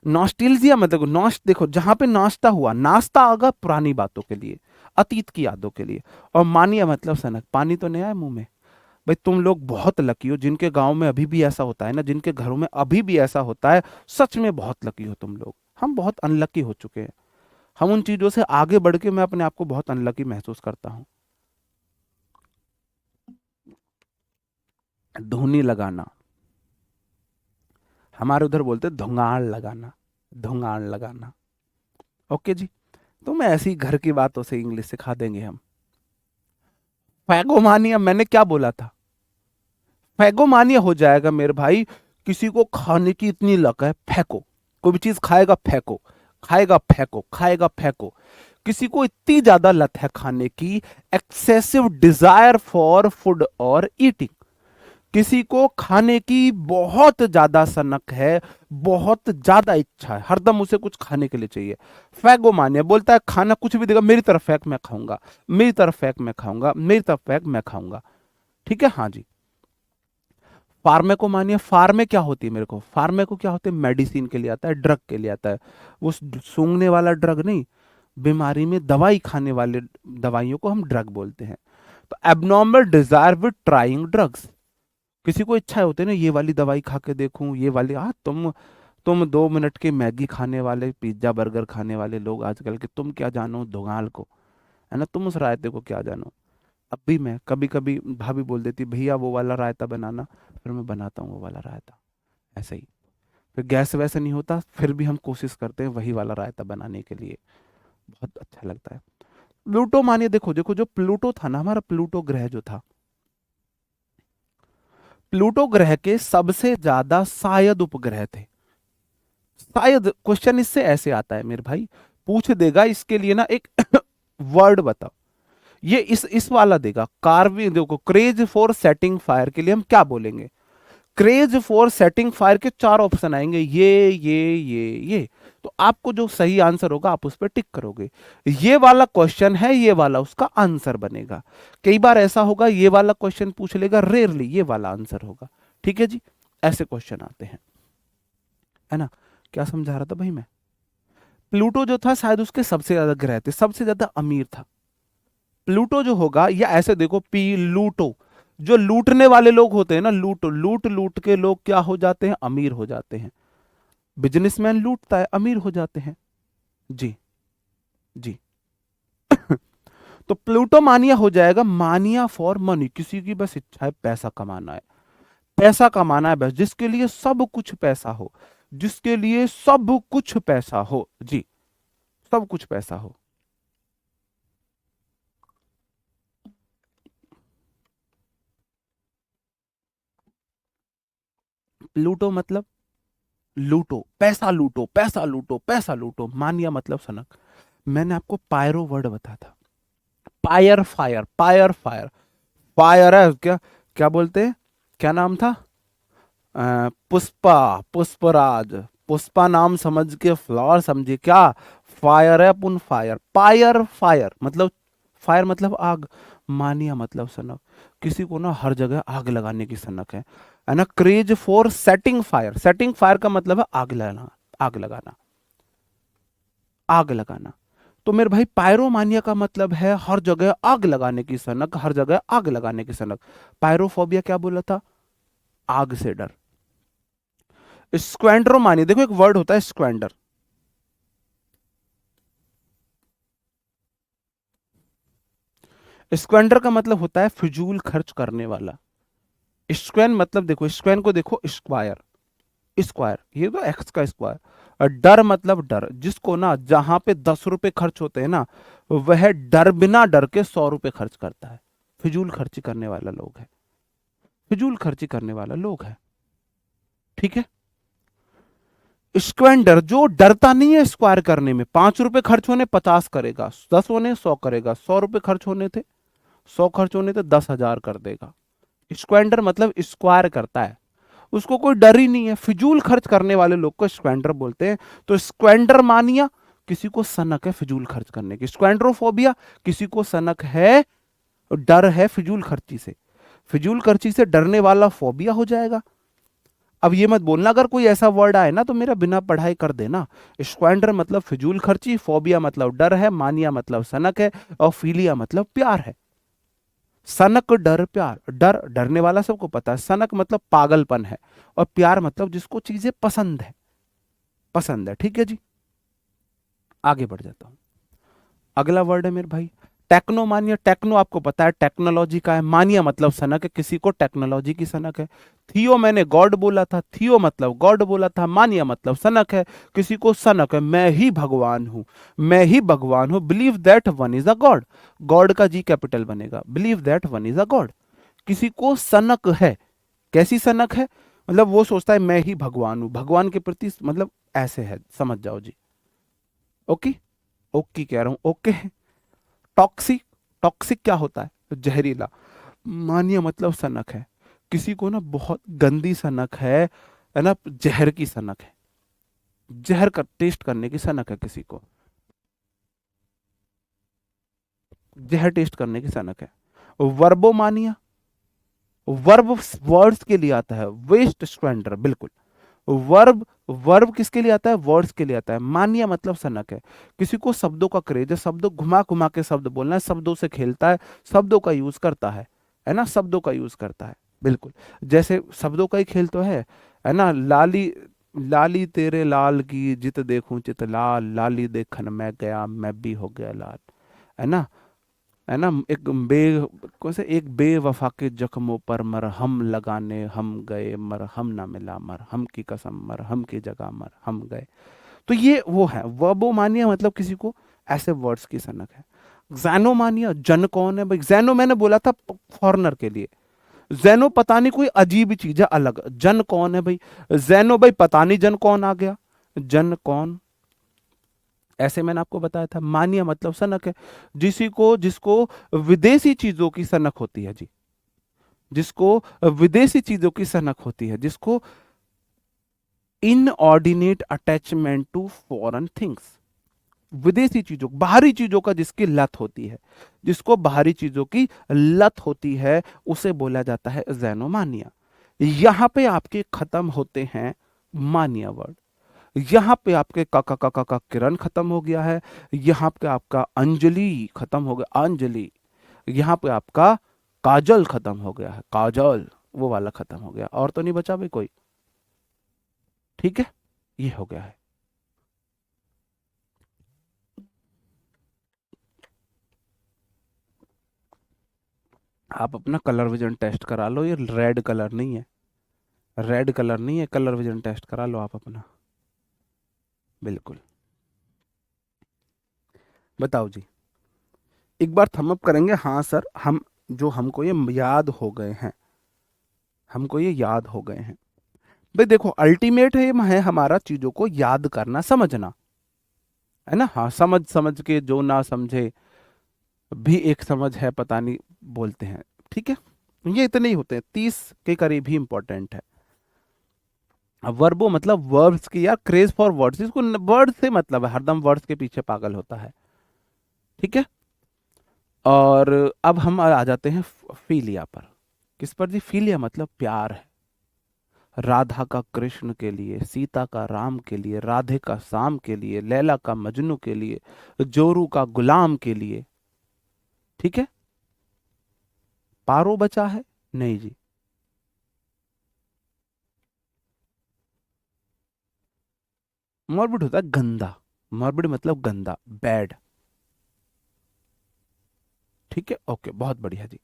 नॉस्टेल्जिया मतलब नॉस्ट, देखो जहां पे नाश्ता हुआ, नाश्ता आगा पुरानी बातों के लिए, अतीत की यादों के लिए। और मानिया मतलब सनक, पानी तो नहीं आया मुंह में। भाई तुम लोग बहुत लकी हो, जिनके गांव में अभी भी ऐसा होता है ना, जिनके घरों में अभी भी ऐसा होता है, सच में बहुत लकी हो तुम लोग। हम बहुत अनलकी हो चुके हैं, हम उन चीजों से आगे बढ़ के मैं अपने आप को बहुत अनलकी महसूस करता हूँ। धुनी लगाना, हमारे उधर बोलते धुंगाड़ लगाना, धुंगाड़ लगाना। ओके जी। तो मैं ऐसी घर की बातों से इंग्लिश सिखा देंगे हम। फैगोमानिया, मैंने क्या बोला था? फैगोमानिया हो जाएगा मेरे भाई, किसी को खाने की इतनी लत है, फेंको, कोई भी चीज खाएगा फेंको, खाएगा फेंको, खाएगा फेंको। किसी को इतनी ज्यादा लत है खाने की, एक्सेसिव डिजायर फॉर फूड और ईटिंग, किसी को खाने की बहुत ज्यादा सनक है, बहुत ज्यादा इच्छा है, हरदम उसे कुछ खाने के लिए चाहिए। फैगोमानिया बोलता है खाना कुछ भी देगा, मेरी तरफ फेंक मैं खाऊंगा, मेरी तरफ फेंक मैं खाऊंगा, मेरी तरफ फेंक मैं खाऊंगा। ठीक है, हाँ जी। फार्मेकोमानिया, फार्मे क्या होती है, मेरे को फार्मे को क्या होती है, मेडिसिन के लिए आता है, ड्रग के लिए आता है। वो सूंघने वाला ड्रग नहीं, बीमारी में दवाई खाने वाले दवाइयों को हम ड्रग बोलते हैं। तो abnormal desire with trying drugs, किसी को इच्छा होती है ना, ये वाली दवाई खा के देखूं, ये वाली, हाँ तुम 2 मिनट के मैगी खाने वाले, पिज्जा बर्गर खाने वाले लोग आजकल के, तुम क्या जानो धुआल को, है ना, तुम उस रायते को क्या जानो। अब भी मैं कभी कभी, भाभी बोल देती भैया वो वाला रायता बनाना, फिर मैं बनाता हूँ वो वाला रायता, ऐसे ही। फिर गैस वैसे नहीं होता, फिर भी हम कोशिश करते हैं वही वाला रायता बनाने के लिए, बहुत अच्छा लगता है। प्लूटो मानिए, देखो देखो, जो प्लूटो था ना, हमारा प्लूटो ग्रह जो था, प्लूटो ग्रह के सबसे ज्यादा शायद उपग्रह थे। शायद क्वेश्चन इससे ऐसे आता है मेरे भाई, पूछ देगा इसके लिए ना एक वर्ड बताओ, ये इस वाला देगा, कार्विंग, देखो क्रेज फॉर सेटिंग फायर के लिए हम क्या बोलेंगे? क्रेज फॉर सेटिंग फायर के 4 ऑप्शन आएंगे, ये। तो आपको जो सही आंसर होगा आप उस पर टिक करोगे। ये वाला क्वेश्चन है, ये वाला उसका आंसर बनेगा। कई बार ऐसा होगा, ये वाला क्वेश्चन पूछ लेगा, रेयरली ये वाला आंसर होगा। ठीक है जी, ऐसे क्वेश्चन आते हैं, है ना। क्या समझा रहा था भाई मैं? प्लूटो जो था शायद उसके सबसे ज्यादा ग्रह थे, सबसे ज्यादा अमीर था। प्लूटो जो होगा, या ऐसे देखो पी लूटो, जो लूटने वाले लोग होते हैं ना, लूट लूट लूट के लोग क्या हो जाते हैं, अमीर हो जाते हैं। बिजनेसमैन लूटता है, अमीर हो जाते हैं। जी। जी। तो प्लूटो मानिया हो जाएगा, मानिया फॉर मनी, किसी की बस इच्छा है पैसा कमाना है, पैसा कमाना है बस, जिसके लिए सब कुछ पैसा हो, जिसके लिए सब कुछ पैसा हो जी, सब कुछ पैसा हो। प्लूटो मतलब लूटो, पैसा लूटो, पैसा लूटो, पैसा लूटो। मानिया मतलब सनक। मैंने आपको पायरो वर्ड बताया था, pyre fire, pyre fire, fire है क्या, क्या बोलते हैं, क्या नाम था? पुष्पा, पुष्पराज, पुष्पा नाम समझ के फ्लावर समझे क्या? फायर है अपन, फायर, पायर फायर मतलब, फायर मतलब आग, मानिया मतलब सनक, किसी को ना हर जगह आग लगाने की सनक है ना। Craze for setting fire, setting fire का मतलब है आग लगाना, आग लगाना, आग लगाना। तो मेरे भाई पायरोमानिया का मतलब है हर जगह आग लगाने की सनक, हर जगह आग लगाने की सनक। पायरोफोबिया क्या बोला था? आग से डर। स्क्वेंड्रोमानिया, देखो एक वर्ड होता है स्क्वेंडर। स्क्वेंडर का मतलब होता है फिजूल खर्च करने वाला। स्क्वेन मतलब देखो, स्क्वेन को देखो स्क्वायर, स्क्वायर ये तो एक्स का स्क्वायर। और डर मतलब डर, जिसको ना जहां पे 10 रुपए खर्च होते हैं ना, वह डर बिना डर के 100 रुपए खर्च करता है। फिजूल खर्ची करने वाला लोग है, फिजूल खर्ची करने वाला लोग है। ठीक है। स्क्वेंडर जो डरता नहीं है स्क्वायर करने में, 5 रुपए खर्च होने 50 करेगा, 10 होने 100 करेगा, 100 रुपए खर्च होने थे 100 खर्च होने थे 10,000 कर देगा। स्क्वेंडर मतलब स्क्वायर करता है, उसको कोई डर ही नहीं है, फिजूल खर्च करने वाले लोग को स्क्वेंडर बोलते हैं। तो स्क्वेंडर मानिया किसी को सनक है फिजूल खर्च करने की, स्क्वेंड्रोफोबिया किसी को सनक है, डर है फिजूल खर्ची से, फिजूल खर्ची से डरने वाला फोबिया हो जाएगा। अब ये मत बोलना अगर कोई ऐसा वर्ड आए ना तो मेरा बिना पढ़ाई कर देना। स्क्वेंडर मतलब फिजूल खर्ची, फोबिया मतलब डर है, मानिया मतलब सनक है, और फीलिया मतलब प्यार है। सनक डर प्यार, डर डरने वाला सबको पता है, सनक मतलब पागलपन है, और प्यार मतलब जिसको चीजें पसंद है, पसंद है। ठीक है जी, आगे बढ़ जाता हूं। अगला वर्ड है मेरे भाई टेक्नोमानिया। टेक्नो आपको पता है टेक्नोलॉजी का है, मानिया मतलब सनक है, किसी को टेक्नोलॉजी की सनक है। थियो मैंने गॉड बोला था, थियो मतलब गॉड बोला था, मानिया मतलब सनक है, किसी को सनक है, मैं ही भगवान हूं, मैं ही भगवान हूं, believe that one is a God, God का जी कैपिटल बनेगा, believe that one is a God. किसी को सनक है, कैसी सनक है? मतलब वो सोचता है मैं ही भगवान हूं, भगवान के प्रति मतलब ऐसे है, समझ जाओ जी। ओके, ओके कह रहा हूं, ओके। टॉक्सिक, टॉक्सिक क्या होता है? तो जहरीला। मानिया मतलब सनक है, किसी को ना बहुत गंदी सनक है ना, जहर की सनक है, जहर का टेस्ट करने की सनक है किसी को, जहर टेस्ट करने की सनक है। वर्बोमानिया, वर्ब वर्ड्स के लिए आता है, वेस्ट स्क्वेंडर बिल्कुल। वर्ब, वर्ब किसके लिए आता है? वर्ड्स के लिए आता है। मानिया मतलब सनक है, किसी को शब्दों का क्रेज है, शब्दों घुमा घुमा के शब्द बोलना है, शब्दों से खेलता है, शब्दों का यूज करता है ना, शब्दों का यूज करता है बिल्कुल। जैसे शब्दों का ही खेल तो है ना। लाली, लाली तेरे लाल की जित देखूं चित लाल, लाली देखन मैं गया मैं भी हो गया लाल, है ना, है ना। एक बे कौन से, एक बेवफा के जख्मों पर मरहम लगाने हम गए, मरहम ना मिला, मरहम की कसम मरहम की जगह मरहम गए। तो ये वो है वर्बोमानिया, मतलब किसी को ऐसे वर्ड्स की सनक है। जैनोमानिया, जन कौन है भाई? जैनो मैंने बोला था फॉरेनर के लिए, जैनो पता नहीं कोई अजीब ही चीज है अलग, जन कौन है भाई? जैनो भाई पता नहीं जन कौन आ गया, जन कौन, ऐसे मैंने आपको बताया था। मानिया मतलब सनक है, जिसी को जिसको विदेशी चीजों की सनक होती है जी, जिसको विदेशी चीजों की सनक होती है, जिसको inordinate attachment to foreign things, विदेशी चीजों, बाहरी चीजों का जिसकी लत होती है, जिसको बाहरी चीजों की लत होती है, उसे बोला जाता है जैनोमानिया। यहां पे आपके खत्म होते हैं मानिया वर्ड, यहां पे आपके काका काका का किरण खत्म हो गया है, यहां पे आपका अंजलि खत्म हो गया, अंजलि, यहां पे आपका काजल खत्म हो गया है, काजल वो वाला खत्म हो गया, और तो नहीं बचा भाई कोई। ठीक है, ये हो गया है। आप अपना कलर विजन टेस्ट करा लो, ये रेड कलर नहीं है, रेड कलर नहीं है, कलर विजन टेस्ट करा लो आप अपना, बिल्कुल। बताओ जी, एक बार थम अप करेंगे, हाँ सर हम, जो हमको ये याद हो गए हैं, हमको ये याद हो गए हैं। भाई देखो अल्टीमेट है हमारा चीजों को याद करना समझना, है ना। हाँ समझ समझ के जो ना समझे भी एक समझ है पता नहीं बोलते हैं। ठीक है, ये इतने ही होते हैं, 30 के करीब ही इंपॉर्टेंट है। अब वर्बो मतलब वर्ब्स की, यार क्रेज फॉर वर्ड्स, इसको वर्ड से मतलब है, हरदम वर्ड्स के पीछे पागल होता है। ठीक है, और अब हम आ जाते हैं फीलिया पर। किस पर जी? फीलिया मतलब प्यार है, राधा का कृष्ण के लिए, सीता का राम के लिए, राधे का शाम के लिए, लैला का मजनू के लिए, जोरू का गुलाम के लिए। ठीक है। पारो बचा है? नहीं जी। मॉर्बिड होता है गंदा। मॉर्बिड मतलब गंदा, बैड। ठीक है, ओके, बहुत बढ़िया जी।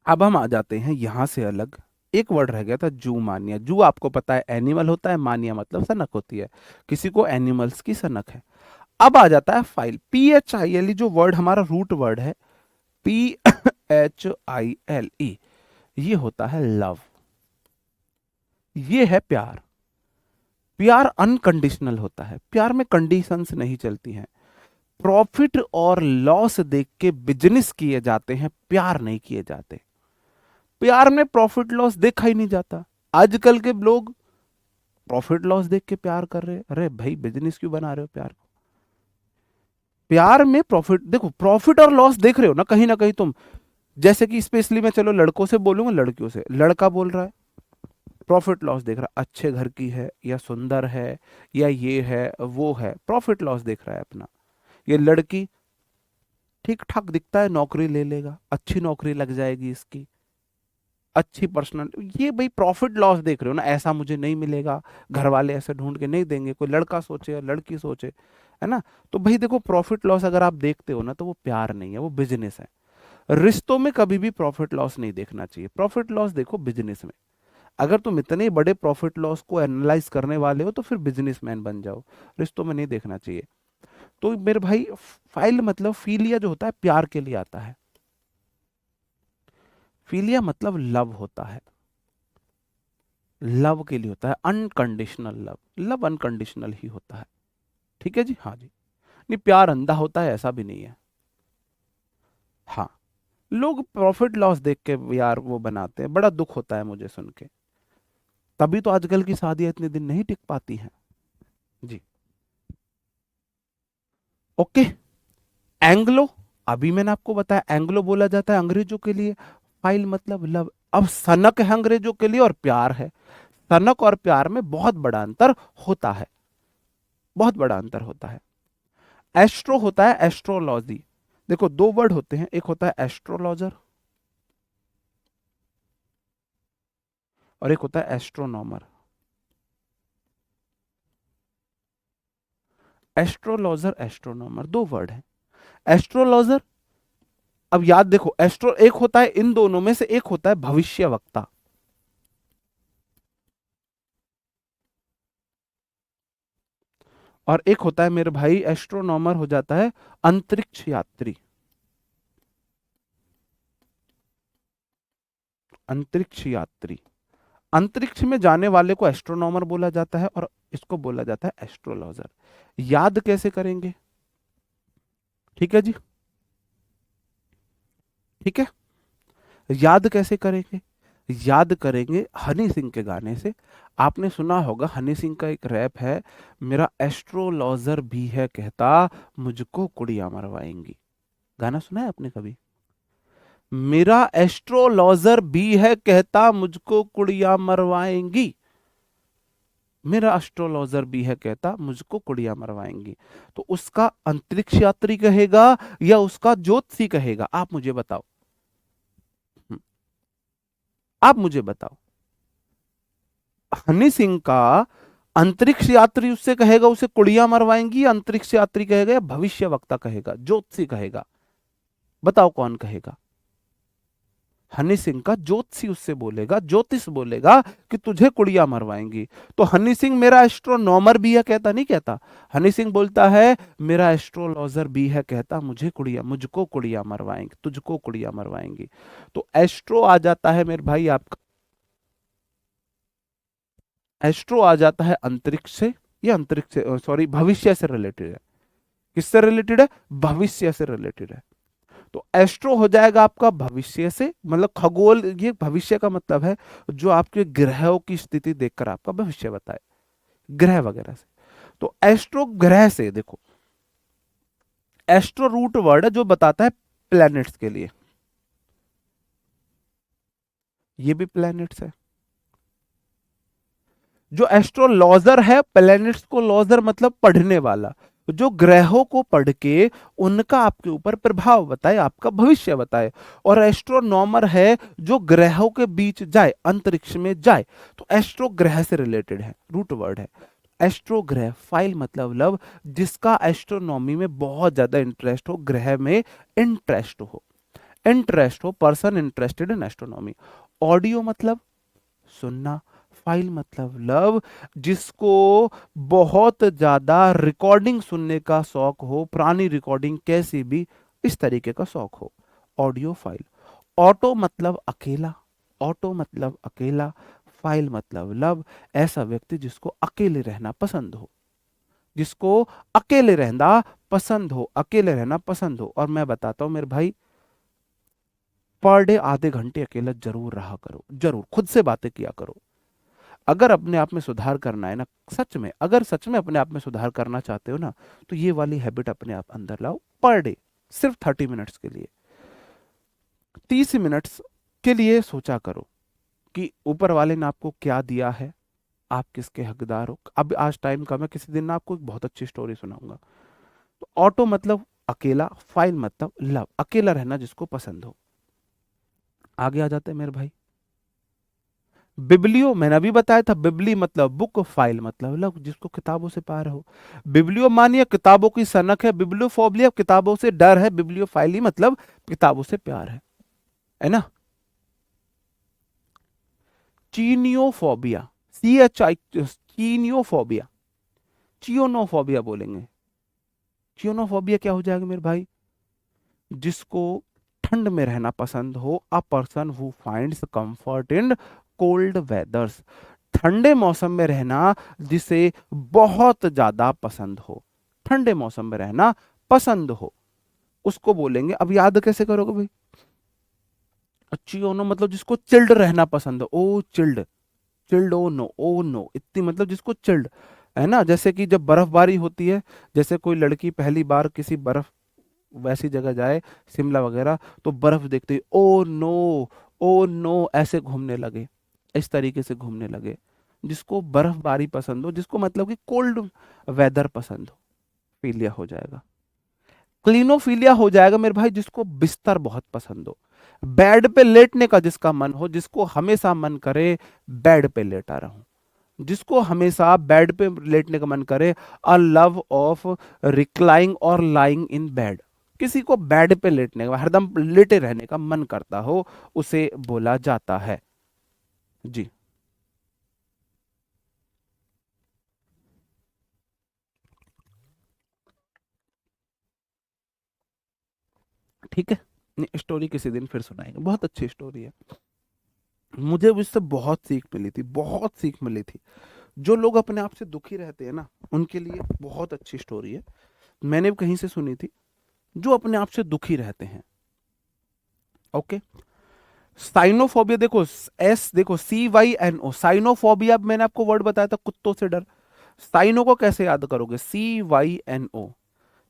अब हम आ जाते हैं यहां से अलग। एक वर्ड रह गया था, जू मानिया। जू आपको पता है एनिमल होता है, मानिया मतलब सनक होती है, किसी को एनिमल्स की सनक है। अब आ जाता है फाइल, PHILE, जो वर्ड हमारा रूट वर्ड है, PHILE, ये होता है लव। ये है प्यार। प्यार अनकंडीशनल होता है, प्यार में कंडीशंस नहीं चलती हैं। प्रॉफिट और लॉस देख के बिजनेस किए जाते हैं, प्यार नहीं किए जाते। प्यार में प्रॉफिट लॉस देखा ही नहीं जाता। आजकल के लोग प्रॉफिट लॉस देख के प्यार कर रहे हैं। अरे भाई, बिजनेस क्यों बना रहे हो प्यार को? प्यार में प्रॉफिट देखो, प्रॉफिट और लॉस देख रहे हो ना कहीं तुम। जैसे कि स्पेशली मैं चलो लड़कों से बोलूंगा, लड़कियों से, लड़का बोल रहा है प्रॉफिट लॉस देख रहा है, अच्छे घर की है या सुंदर है या ये है वो है, प्रॉफिट लॉस देख रहा है अपना। ये लड़की ठीक ठाक दिखता है, नौकरी ले लेगा, अच्छी नौकरी लग जाएगी इसकी, अच्छी पर्सनल, ये भाई प्रॉफिट लॉस देख रहे हो ना, ऐसा मुझे नहीं मिलेगा, घर वाले ऐसे ढूंढ के नहीं देंगे, कोई लड़का सोचे या लड़की सोचे, है ना। तो भाई देखो, प्रॉफिट लॉस अगर आप देखते हो ना, तो वो प्यार नहीं है, वो बिजनेस है। रिश्तों में कभी भी प्रॉफिट लॉस नहीं देखना चाहिए, प्रॉफिट लॉस देखो बिजनेस में। अगर तुम इतने बड़े प्रॉफिट लॉस को एनालाइज करने वाले हो, तो फिर बिजनेसमैन बन जाओ, रिश्तों में नहीं देखना चाहिए। तो मेरे भाई, फाइल मतलब फीलिया जो होता है, प्यार के लिए आता है। फीलिया मतलब लव होता है, लव के लिए होता है, अनकंडीशनल लव। लव अनकंडीशनल ही होता है। ठीक है जी, हाँ जी। नहीं, प्यार अंधा होता है ऐसा भी नहीं है। हाँ, लोग प्रॉफिट लॉस देख के यार वो बनाते हैं, बड़ा दुख होता है मुझे सुन के। तभी तो आजकल की शादियां इतने दिन नहीं टिक पाती हैं जी। ओके। एंग्लो, अभी मैंने आपको बताया एंग्लो बोला जाता है अंग्रेजों के लिए। फाइल मतलब लव। अब सनक है अंग्रेजों के लिए और प्यार है। सनक और प्यार में बहुत बड़ा अंतर होता है, बहुत बड़ा अंतर होता है। एस्ट्रो होता है एस्ट्रोलॉजी। देखो, दो वर्ड होते हैं, एक होता है एस्ट्रोलॉजर और एक होता है एस्ट्रोनॉमर। एस्ट्रोलॉजर एस्ट्रोनॉमर दो वर्ड है। एस्ट्रोलॉजर, अब याद देखो, एस्ट्रो एक होता है, इन दोनों में से एक होता है भविष्यवक्ता, और एक होता है मेरे भाई, एस्ट्रोनॉमर हो जाता है अंतरिक्ष यात्री। अंतरिक्ष यात्री, अंतरिक्ष में जाने वाले को एस्ट्रोनॉमर बोला जाता है और इसको बोला जाता है एस्ट्रोलॉजर। याद कैसे करेंगे? ठीक है जी, ठीक है। याद कैसे करेंगे? याद करेंगे हनी सिंह के गाने से। आपने सुना होगा, हनी सिंह का एक रैप है, मेरा एस्ट्रोलॉजर भी है कहता, मुझको कुड़ियां मरवाएंगी। गाना सुना है आपने कभी? मेरा एस्ट्रोलॉजर भी है कहता, मुझको कुड़ियां मरवाएंगी। मेरा एस्ट्रोलॉजर भी है कहता, मुझको कुड़ियां मरवाएंगी। तो उसका अंतरिक्ष यात्री कहेगा या उसका ज्योतिषी कहेगा? आप मुझे बताओ। हम्म, आप मुझे बताओ। हनी सिंह का अंतरिक्ष यात्री उससे कहेगा उसे कुड़ियां मरवाएंगी, या अंतरिक्ष यात्री कहेगा, या भविष्य वक्ता कहेगा, ज्योतिषी कहेगा? बताओ कौन कहेगा? हनी सिंह का ज्योतिषी उससे बोलेगा, ज्योतिष बोलेगा कि तुझे कुड़ियां मरवाएंगी। तो हनी सिंह मेरा एस्ट्रोनॉमर भी है कहता, नहीं कहता। हनी सिंह बोलता है मेरा एस्ट्रोलॉजर भी है कहता, मुझको कुड़ियां मरवाएंगी, तुझको कुड़ियां मरवाएंगी। तो एस्ट्रो आ जाता है मेरे भाई आपका, एस्ट्रो आ जाता है अंतरिक्ष से, या अंतरिक्ष से, सॉरी, भविष्य से रिलेटेड है। किससे रिलेटेड है? भविष्य से रिलेटेड है। तो एस्ट्रो हो जाएगा आपका भविष्य से, मतलब खगोल, ये भविष्य का मतलब है जो आपके ग्रहों की स्थिति देखकर आपका भविष्य बताए, ग्रह वगैरह से। तो एस्ट्रो ग्रह से, देखो, एस्ट्रो रूट वर्ड है जो बताता है प्लैनेट्स के लिए, ये भी प्लैनेट्स है। जो एस्ट्रोलॉजर है, प्लैनेट्स को लॉजर मतलब पढ़ने वाला, जो ग्रहों को पढ़ के उनका आपके ऊपर प्रभाव बताए, आपका भविष्य बताए। और एस्ट्रोनॉमर है जो ग्रहों के बीच जाए, अंतरिक्ष में जाए। तो एस्ट्रो ग्रह से रिलेटेड है, रूट वर्ड है एस्ट्रो ग्रह। फाइल मतलब लव, जिसका एस्ट्रोनॉमी में बहुत ज्यादा इंटरेस्ट हो, ग्रह में इंटरेस्ट हो person interested in astronomy. Audio मतलब सुनना, फाइल मतलब लव, जिसको बहुत ज्यादा रिकॉर्डिंग सुनने का शौक हो, पुरानी रिकॉर्डिंग कैसी भी, इस तरीके का शौक हो, ऑडियो फाइल। ऑटो मतलब अकेला, ऑटो मतलब अकेला, फाइल मतलब लव, ऐसा व्यक्ति जिसको अकेले रहना पसंद हो, जिसको अकेले रहना पसंद हो, अकेले रहना पसंद हो। और मैं बताता हूं मेरे भाई, पर डे आधे घंटे अकेला जरूर रहा करो, जरूर खुद से बातें किया करो। अगर अपने आप में सुधार करना है ना, सच में, अगर सच में अपने आप में सुधार करना चाहते हो ना, तो ये वाली हैबिट अपने आप अंदर लाओ। पर डे सिर्फ 30 मिनट्स के लिए, 30 मिनट्स के लिए सोचा करो कि ऊपर वाले ने आपको क्या दिया है, आप किसके हकदार हो। अब आज टाइम कम है, किसी दिन ना आपको एक बहुत अच्छी स्टोरी सुनाऊंगा। तो ऑटो मतलब अकेला, फाइल मतलब लव, अकेला रहना जिसको पसंद हो। आगे आ जाते हैं मेरे भाई। बिब्लियो मैंने अभी बताया था, बिबली मतलब बुक, फाइल मतलब लव, जिसको किताबों से प्यार हो। बिब्लियो मानिए किताबों की सनक है, बिब्लियोफोबिया किताबों से डर है, बिब्लियोफाइली मतलब किताबों से प्यार है ना। चीनियोफोबिया, CHI, चीनियोफोबिया, चियोनोफोबिया बोलेंगे। चियोनोफोबिया क्या हो जाएगा मेरे भाई, जिसको ठंड में रहना पसंद हो, a person who finds comfort in cold वेदर्स, ठंडे मौसम में रहना जिसे बहुत ज्यादा पसंद हो, ठंडे मौसम में रहना पसंद हो, उसको बोलेंगे। अब याद कैसे करोगे भाई, अच्छी ओ नो मतलब जिसको चिल्ड रहना पसंद हो, ओ चिल्ड, चिल्ड ओ नो इतनी मतलब जिसको चिल्ड, है ना। जैसे कि जब बर्फबारी होती है, जैसे कोई लड़की पहली बार किसी बर्फ वैसी जगह जाए, शिमला वगैरह, तो बर्फ देखते ही ओ नो ऐसे घूमने लगे, इस तरीके से घूमने लगे। जिसको बर्फबारी पसंद हो, जिसको मतलब कि कोल्ड वेदर पसंद हो, फीलिया हो जाएगा। क्लीनोफीलिया हो जाएगा मेरे भाई, जिसको बिस्तर बहुत पसंद हो, बेड पे लेटने का जिसका मन हो, जिसको हमेशा मन करे बेड पे लेटा रहूं, जिसको हमेशा बेड पे लेटने का मन करे, अ लव ऑफ रिक्लाइंग और लाइंग इन बेड, किसी को बेड पे लेटने का, हरदम लेटे रहने का मन करता हो, उसे बोला जाता है। जी ठीक है, स्टोरी किसी दिन फिर सुनाएंगे, बहुत अच्छी स्टोरी है। मुझे भी इससे बहुत सीख मिली थी, बहुत सीख मिली थी। जो लोग अपने आप से दुखी रहते हैं ना, उनके लिए बहुत अच्छी स्टोरी है, मैंने भी कहीं से सुनी थी। जो अपने आप से दुखी रहते हैं, ओके। साइनोफोबिया देखो, एस देखो, CYNO, साइनोफोबिया मैंने आपको वर्ड बताया था, कुत्तों से डर। साइनो को कैसे याद करोगे, CYNO,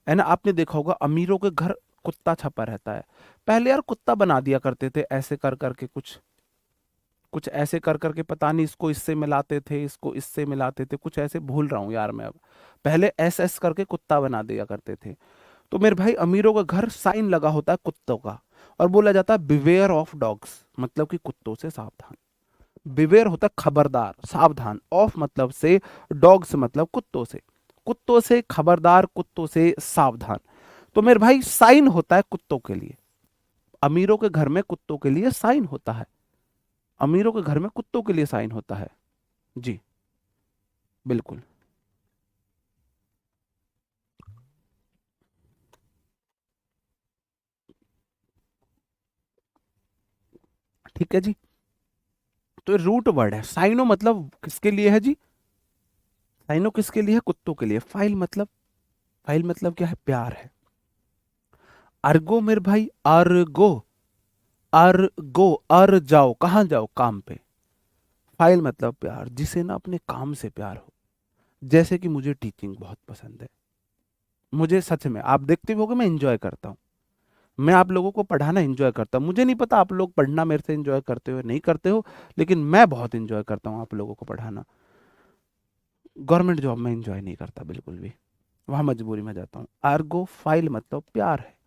है ना। आपने देखा होगा अमीरों के घर कुत्ता छपा रहता है। पहले यार कुत्ता बना दिया करते थे, ऐसे कर करके कुछ कुछ ऐसे कर करके, पता नहीं इसको इससे मिलाते थे, इसको इससे मिलाते थे, कुछ ऐसे भूल रहा हूँ यार मैं अब। पहले SS करके कुत्ता बना दिया करते थे। तो मेरे भाई अमीरों का घर साइन लगा होता है कुत्तों का, और बोला जाता है बिवेयर ऑफ डॉग्स, मतलब कि कुत्तों से सावधान। बिवेयर होता है खबरदार, सावधान, ऑफ मतलब से, डॉग्स मतलब कुत्तों से, कुत्तों से खबरदार, कुत्तों से सावधान। तो मेरे भाई साइन होता है कुत्तों के लिए, अमीरों के घर में कुत्तों के लिए साइन होता है, अमीरों के घर में कुत्तों के लिए साइन होता है। जी बिल्कुल। ठीक है जी। तो रूट वर्ड है साइनो, मतलब किसके लिए है जी, साइनो किसके लिए है, कुत्तों के लिए। फाइल मतलब क्या है, प्यार है। अर्गो मेरे भाई, अर्गो, अर्गो, अर जाओ, कहां जाओ, काम पे। फाइल मतलब प्यार, जिसे ना अपने काम से प्यार हो। जैसे कि मुझे टीचिंग बहुत पसंद है, मुझे सच में, आप देखते भी होगे मैं इंजॉय करता हूँ, मैं आप लोगों को पढ़ाना एंजॉय करता हूँ। मुझे नहीं पता आप लोग पढ़ना मेरे से एंजॉय करते हो नहीं करते हो, लेकिन मैं बहुत एंजॉय करता हूँ आप लोगों को पढ़ाना। गवर्नमेंट जॉब में एंजॉय नहीं करता बिल्कुल भी, वहां मजबूरी में जाता हूँ। अर्गो फाइल मतलब प्यार है।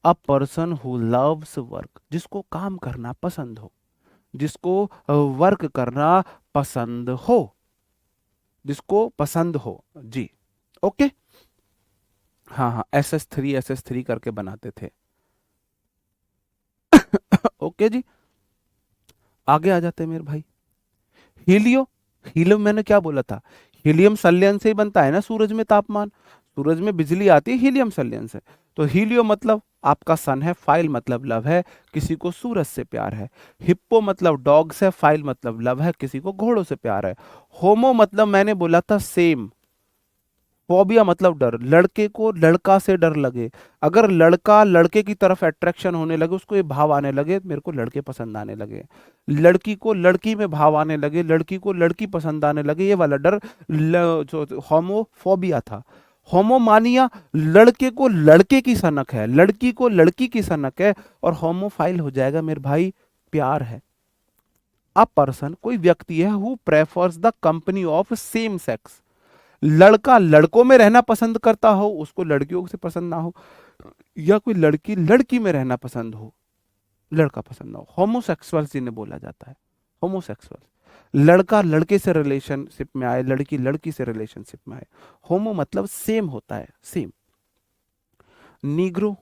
अ पर्सन हु लव्स वर्क, जिसको काम करना पसंद हो, जिसको वर्क करना पसंद हो, जिसको पसंद हो जी। ओके। हाँ हाँ, SS3 करके बनाते थे। ओके जी। आगे आ जाते हैं मेरे भाई। हीलियो, हीलियम मैंने क्या बोला था, हीलियम संलयन से ही बनता है ना सूरज में तापमान, सूरज में बिजली आती है हीलियम संलयन से। तो हीलियो मतलब आपका सन है, फाइल मतलब लव है, किसी को सूरज से प्यार है। हिप्पो मतलब डॉग्स है, फाइल मतलब लव है, किसी को घोड़ों से प्यार है। होमो मतलब मैंने बोला था सेम। फोबिया मतलब डर, लड़के को लड़का से डर लगे। अगर लड़का लड़के की तरफ अट्रैक्शन होने लगे, उसको ये भाव आने लगे मेरे को लड़के पसंद आने लगे, लड़की को लड़की में भाव आने लगे, लड़की को लड़की पसंद आने लगे, ये वाला डर जो होमोफोबिया था। होमोमानिया, लड़के को लड़के की सनक है, लड़की को लड़की की सनक है। और होमोफाइल हो जाएगा मेरे भाई प्यार है। अ पर्सन कोई व्यक्ति है who prefers the company of same sex, लड़का लड़कों में रहना पसंद करता हो, उसको लड़कियों से पसंद ना हो, या कोई लड़की लड़की में रहना पसंद हो, लड़का पसंद ना हो, होमोसेक्सुअल जिन्हें बोला जाता है। होमोसेक्सुअल, लड़का लड़के से रिलेशनशिप में आए, लड़की लड़की से रिलेशनशिप में आए। होमो मतलब सेम होता है, सेम। नीग्रो,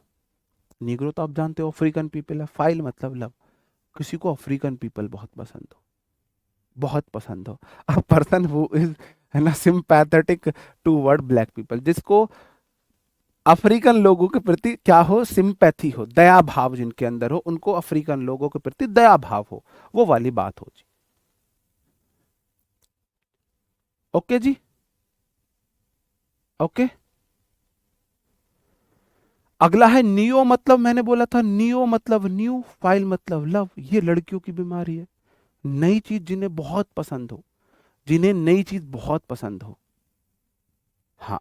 नीग्रो तो आप जानते हो अफ्रीकन पीपल है। फाइल मतलब लव, किसी को अफ्रीकन पीपल बहुत पसंद हो, बहुत पसंद हो। अ पर्सन हु इज, है ना, सिंपैथेटिक टूवर्ड ब्लैक पीपल, जिसको अफ्रीकन लोगों के प्रति क्या हो, सिंपैथी हो, दया भाव जिनके अंदर हो, उनको अफ्रीकन लोगों के प्रति दया भाव हो, वो वाली बात हो जी। ओके जी। ओके। अगला है नियो, मतलब मैंने बोला था नियो मतलब न्यू, फाइल मतलब लव, ये लड़कियों की बीमारी है। नई चीज जिन्हें बहुत पसंद हो, जिन्हें नई चीज बहुत पसंद हो। हाँ,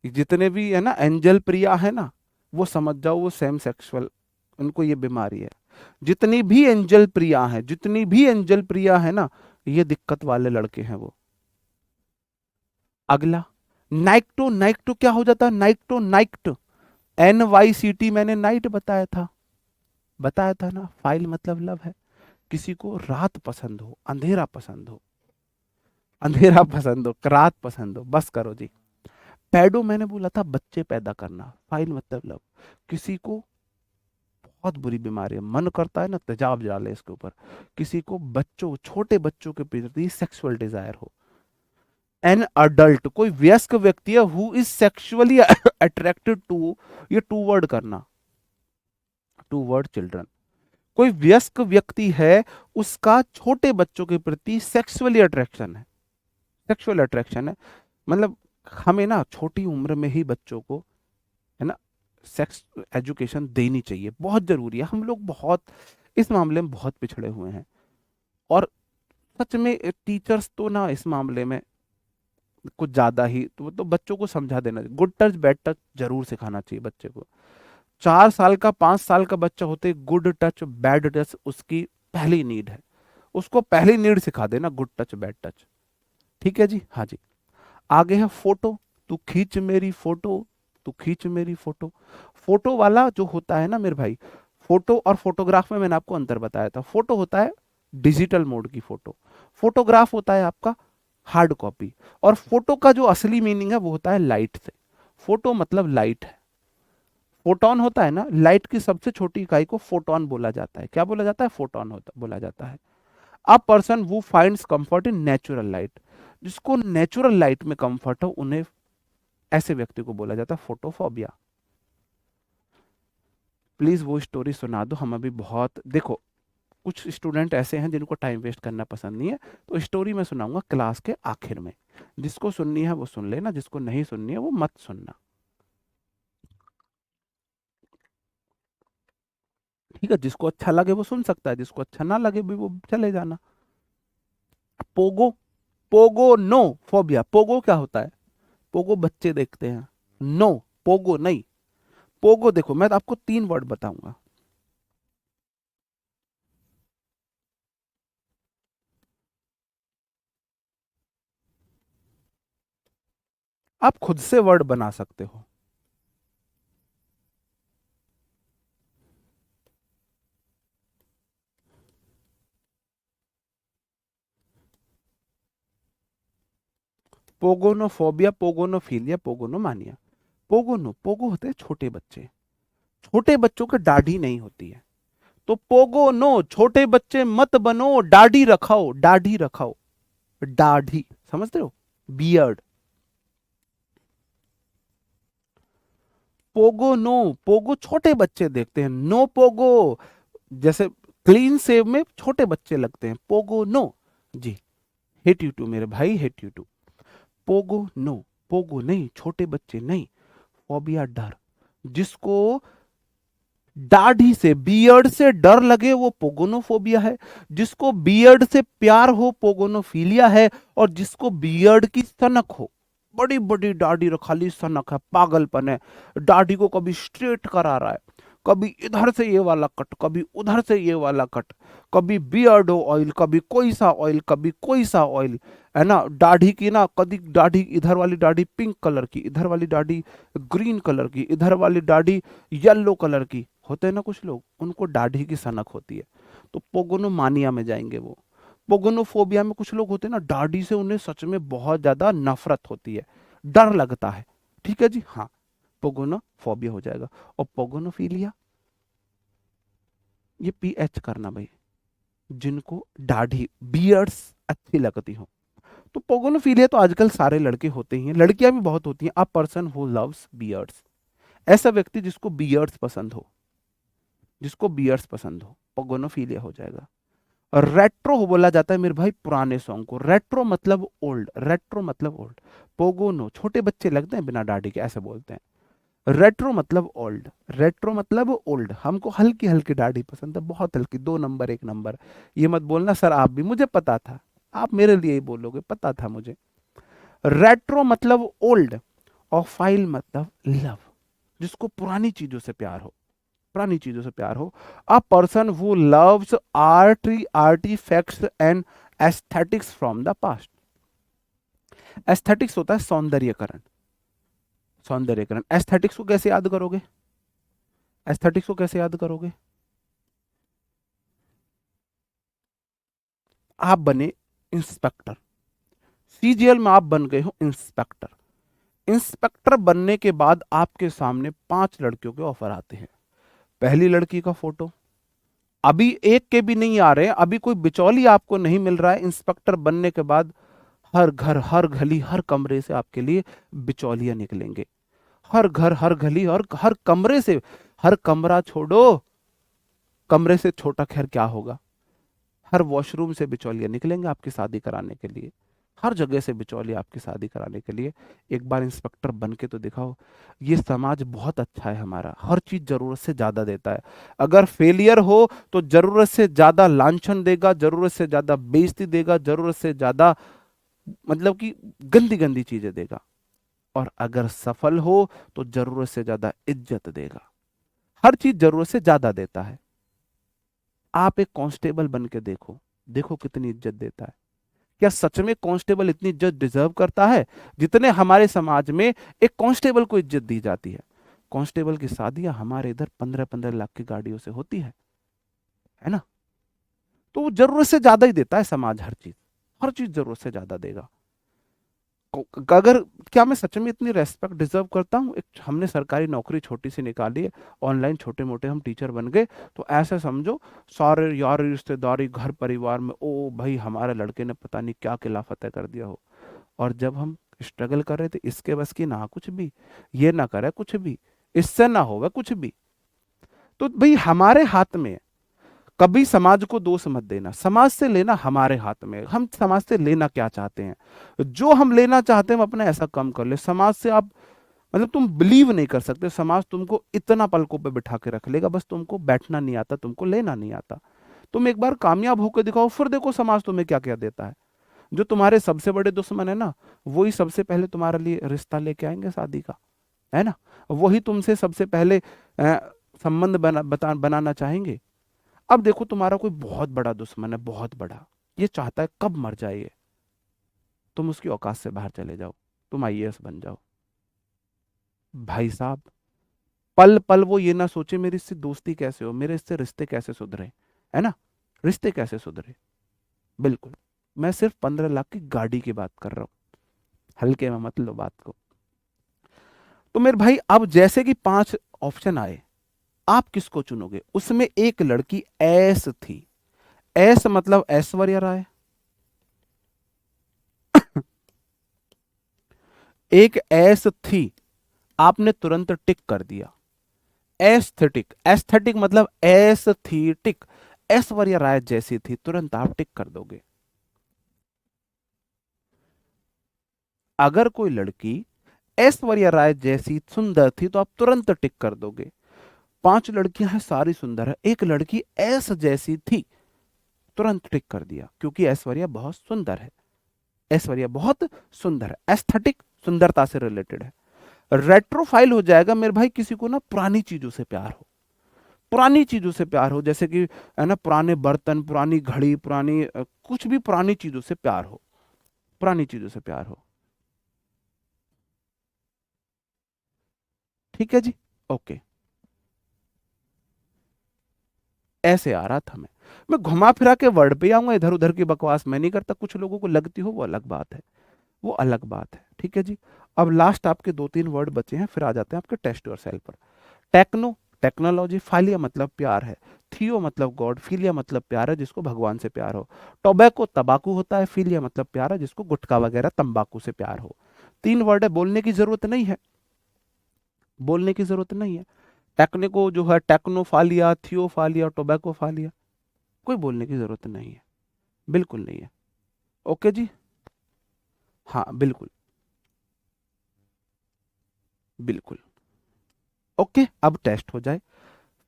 जितने भी है ना एंजल प्रिया है ना, वो समझ जाओ वो सेम सेक्सुअल, उनको ये बीमारी है। जितनी भी एंजल प्रिया है, जितनी भी एंजल प्रिया है ना, ये दिक्कत वाले लड़के हैं वो। अगला नाइक्टो, नाइक्टो क्या हो जाता है, नाइक्टो नाइक्ट, NYCT, मैंने नाइट बताया था, बताया था ना, फाइल मतलब लव है, किसी को रात पसंद हो, अंधेरा पसंद हो, अंधेरा पसंद हो, रात पसंद हो, बस करो जी। पैडो मैंने बोला था बच्चे पैदा करना, फाइल मतलब लव, किसी को बहुत बुरी बीमारी है, मन करता है ना तेजाब डाले इसके ऊपर, किसी को बच्चों, छोटे बच्चों के प्रति सेक्सुअल डिजायर हो। एन अडल्ट कोई वयस्क व्यक्ति है who is sexually attracted to, ये टू वर्ड करना, टू वर्ड चिल्ड्रन, कोई वयस्क व्यक्ति है, उसका छोटे बच्चों के प्रति सेक्सुअली अट्रैक्शन है, सेक्सुअल अट्रैक्शन है। मतलब हमें ना छोटी उम्र में ही बच्चों को, है ना, सेक्स एजुकेशन देनी चाहिए, बहुत जरूरी है। हम लोग बहुत इस मामले में बहुत पिछड़े हुए हैं। और सच में टीचर्स तो ना इस मामले में कुछ ज्यादा ही, तो बच्चों को समझा देना, गुड टच बैड टच जरूर सिखाना चाहिए बच्चे को। 4 साल का 5 साल का बच्चा होते गुड टच बैड टच उसकी पहली नीड है, उसको पहली नीड सिखा देना गुड टच बैड टच। ठीक है जी, हाँ जी। आगे है फोटो, तू खींच मेरी फोटो, तू खींच मेरी फोटो। फोटो वाला जो होता है ना मेरे भाई, फोटो और फोटोग्राफ में मैंने आपको अंतर बताया था। फोटो होता है डिजिटल मोड की फोटो, फोटोग्राफ होता है आपका हार्ड कॉपी। और फोटो का जो असली मीनिंग है वो होता है लाइट से, फोटो मतलब लाइट है। फोटोन होता है ना, लाइट की सबसे छोटी इकाई को फोटोन बोला जाता है। क्या बोला जाता है, फोटोन होता बोला जाता है। अ पर्सन वो finds comfort in natural light, जिसको नेचुरल लाइट में कंफर्ट हो, उन्हें, ऐसे व्यक्ति को बोला जाता है फोटोफोबिया। प्लीज वो स्टोरी सुना दो, हम अभी बहुत, देखो कुछ स्टूडेंट ऐसे हैं जिनको टाइम वेस्ट करना पसंद नहीं है, तो स्टोरी मैं सुनाऊंगा क्लास के आखिर में। जिसको सुननी है वो सुन लेना, जिसको नहीं सुननी है वो मत सुनना। ठीक है, जिसको अच्छा लगे वो सुन सकता है, जिसको अच्छा ना लगे भी वो चले जाना। Pogo, pogonophobia, pogo क्या होता है, पोगो बच्चे देखते हैं, नो, पोगो नहीं। पोगो देखो मैं तो आपको 3 वर्ड बताऊंगा। आप खुद से वर्ड बना सकते हो। पोगोनोफोबिया, पोगोनोफिलिया, पोगोनोमानिया। पोगो होते हैं छोटे बच्चे। छोटे बच्चों के दाढ़ी नहीं होती है। तो पोगो नो, छोटे बच्चे मत बनो, दाढ़ी रखाओ, दाढ़ी रखाओ, दाढ़ी, समझते हो, बियर्ड। पोगो नो, पोगो छोटे बच्चे देखते हैं, नो पोगो जैसे क्लीन सेव में छोटे बच्चे लगते हैं, पोगो नो जी। हिट यू टू मेरे भाई, hit you too. Pogo no, pogo नहीं, छोटे बच्चे नहीं। फोबिया, डर। जिसको दाढ़ी से, बियर्ड से डर लगे वो पोगोनोफोबिया है। जिसको बियर्ड से प्यार हो पोगोनोफिलिया है। और जिसको बियर्ड की सनक हो, बड़ी बड़ी दाढ़ी खाली सनक है, पागलपन है। दाढ़ी को कभी स्ट्रेट करा रहा है, कभी इधर से ये वाला कट, कभी उधर से ये वाला कट, कभी बियर्डो ऑयल, कभी कोई सा ऑयल, कभी कोई सा ऑयल, है ना। दाढ़ी की ना, कभी दाढ़ी, इधर वाली दाढ़ी पिंक कलर की, इधर वाली दाढ़ी ग्रीन कलर की, इधर वाली दाढ़ी येलो कलर की। होते हैं ना कुछ लोग, उनको दाढ़ी की सनक होती है, तो पोगोनोमानिया में जाएंगे वो। पोगोनोफोबिया में कुछ लोग होते हैं ना, दाढ़ी से उन्हें सच में बहुत ज्यादा नफरत होती है, डर लगता है। ठीक है जी, हाँ, पोगोनोफोबिया हो जाएगा। और पोगोनोफिलिया, ये पीएच करना भाई, जिनको दाढ़ी, बियर्ड्स अच्छी लगती हो। तो पोगोनोफिलिया तो आजकल सारे लड़के होते ही हैं, लड़कियां भी बहुत होती हैं। अ पर्सन हु लव्स बियर्ड्स, ऐसा व्यक्ति जिसको बियर्ड्स पसंद हो, जिसको बियर्ड्स पसंद हो, पोगोनोफिलिया हो जाएगा। और रेट्रो बोला जाता है मेरे भाई पुराने सॉन्ग को, रेट्रो मतलब ओल्ड, रेट्रो मतलब ओल्ड। पोगोनो, छोटे बच्चे लगते हैं बिना दाढ़ी के, ऐसे बोलते हैं। रेट्रो मतलब ओल्ड, रेट्रो मतलब ओल्ड। हमको हल्की हल्की दाढ़ी पसंद है, बहुत हल्की, 2 नंबर 1 नंबर। ये मत बोलना सर आप भी, मुझे पता था आप मेरे लिए ही बोलोगे, पता था मुझे। रेट्रो मतलब ओल्ड। और फाइल मतलब लव, जिसको पुरानी चीजों से प्यार हो, पुरानी चीजों से प्यार हो। A person who loves artifacts and aesthetics from the past. Aesthetics होता है सौंदर्यकरण, सौंदर्यकरण। एस्थेटिक्स को कैसे याद करोगे, एस्थेटिक्स को कैसे याद करोगे? आप बने इंस्पेक्टर, सीजीएल में आप बन गए हो इंस्पेक्टर। इंस्पेक्टर बनने के बाद आपके सामने 5 लड़कियों के ऑफर आते हैं। पहली लड़की का फोटो, अभी एक के भी नहीं आ रहे हैं, अभी कोई बिचौली आपको नहीं मिल रहा है। इंस्पेक्टर बनने के बाद हर घर, हर गली, हर कमरे से आपके लिए बिचौलियां निकलेंगे। हर घर, हर गली और हर कमरे से, हर कमरा छोड़ो, कमरे से छोटा खैर क्या होगा, हर वॉशरूम से बिचौलिया निकलेंगे आपकी शादी कराने के लिए। हर जगह से बिचौलिया आपकी शादी कराने के लिए। एक बार इंस्पेक्टर बन के तो दिखाओ। ये समाज बहुत अच्छा है हमारा, हर चीज जरूरत से ज्यादा देता है। अगर फेलियर हो तो जरूरत से ज्यादा लांछन देगा, जरूरत से ज्यादा बेइज्जती देगा, जरूरत से ज्यादा मतलब कि गंदी गंदी चीजें देगा। और अगर सफल हो तो जरूरत से ज्यादा इज्जत देगा। हर चीज जरूरत से ज्यादा देता है। आप एक कांस्टेबल बन के देखो, देखो कितनी इज्जत देता है। क्या सच में कांस्टेबल इतनी इज्जत डिजर्व करता है जितने हमारे समाज में एक कांस्टेबल को इज्जत दी जाती है? कांस्टेबल की शादियां हमारे इधर 15-15 लाख की गाड़ियों से होती है ना। तो वो जरूरत से ज्यादा ही देता है समाज, हर चीज, हर चीज जरूरत से ज्यादा देगा। अगर, क्या मैं सच में इतनी रेस्पेक्ट डिजर्व करता हूँ? एक हमने सरकारी नौकरी छोटी सी निकाली है, ऑनलाइन छोटे मोटे हम टीचर बन गए, तो ऐसे समझो सारे यार रिश्तेदारी घर परिवार में, ओ भाई हमारे लड़के ने पता नहीं क्या किला फतेह कर दिया हो। और जब हम स्ट्रगल कर रहे थे, इसके बस की ना कुछ भी, ये ना करे कुछ भी, इससे ना होगा कुछ भी। तो भाई हमारे हाथ में है। कभी समाज को दोष मत देना, समाज से लेना हमारे हाथ में। हम समाज से लेना क्या चाहते हैं, जो हम लेना चाहते हैं हम अपना ऐसा कम कर ले। समाज से आप मतलब तुम बिलीव नहीं कर सकते, समाज तुमको इतना पलकों पे बिठा के रख लेगा, बस तुमको बैठना नहीं आता, तुमको लेना नहीं आता। तुम एक बार कामयाब होकर दिखाओ, फिर देखो समाज तुम्हें क्या क्या देता है। जो तुम्हारे सबसे बड़े दुश्मन है ना, वही सबसे पहले तुम्हारे लिए रिश्ता लेके आएंगे शादी का, है ना। वही तुमसे सबसे पहले संबंध बनाना चाहेंगे। अब देखो तुम्हारा कोई बहुत बड़ा दुश्मन है, बहुत बड़ा, ये चाहता है कब मर जाए ये, तुम उसकी औकात से बाहर चले जाओ, तुम आईएएस बन जाओ, भाई साहब, पल पल वो ये ना सोचे मेरी इससे दोस्ती कैसे हो, मेरे इससे रिश्ते कैसे सुधरे, है ना, रिश्ते कैसे सुधरे। बिल्कुल। मैं सिर्फ 15 लाख की गाड़ी की बात कर रहा हूं, हल्के में मत लो बात को। तो मेरे भाई अब जैसे कि 5 ऑप्शन आए, आप किसको चुनोगे? उसमें एक लड़की ऐस थी, ऐस मतलब ऐश्वर्या राय, एक ऐस थी, आपने तुरंत टिक कर दिया। एस्थेटिक, एस्थेटिक मतलब एस्थेटिक, ऐश्वर्या राय जैसी थी, तुरंत आप टिक कर दोगे। अगर कोई लड़की ऐश्वर्या राय जैसी सुंदर थी तो आप तुरंत टिक कर दोगे। 5 लड़कियां हैं, सारी सुंदर है, एक लड़की ऐस जैसी थी, तुरंत टिक कर दिया, क्योंकि ऐश्वर्या बहुत सुंदर है, ऐश्वर्या बहुत सुंदर है, एस्थेटिक सुंदरता से रिलेटेड है। रेट्रोफाइल हो जाएगा मेरे भाई, किसी को ना पुरानी चीजों से प्यार हो, पुरानी चीजों से प्यार हो, जैसे कि है ना, पुराने बर्तन, पुरानी घड़ी, पुरानी कुछ भी पुरानी चीजों से प्यार हो, पुरानी चीजों से प्यार हो। ठीक है जी। ओके। ऐसे आ रहा था मैं घुमा फिरा के वर्ड पे आऊंगा, इधर उधर की बकवास मैं नहीं करता, कुछ लोगों को लगती हो वो अलग बात है, वो अलग बात है। ठीक है जी। अब लास्ट आपके 2-3 वर्ड बचे हैं, फिर आ जाते हैं आपके टेस्ट योर सेल्फ पर। टेक्नो, टेक्नोलॉजी, फालिया मतलब प्यार है, थियो मतलब गॉड, फीलिया मतलब प्यार है जिसको भगवान से प्यार हो, टोबैको तंबाकू होता है, फीलिया मतलब प्यार है जिसको गुटखा वगैरह तंबाकू से प्यार हो। 3 वर्ड है, बोलने की जरूरत नहीं है, बोलने की जरूरत नहीं है। टेक्निको जो है, टेक्नोफालिया, थियोफालिया, टोबैकोफालिया, कोई बोलने की जरूरत नहीं है, बिल्कुल नहीं है। ओके जी। हाँ बिल्कुल, बिल्कुल। ओके, अब टेस्ट हो जाए।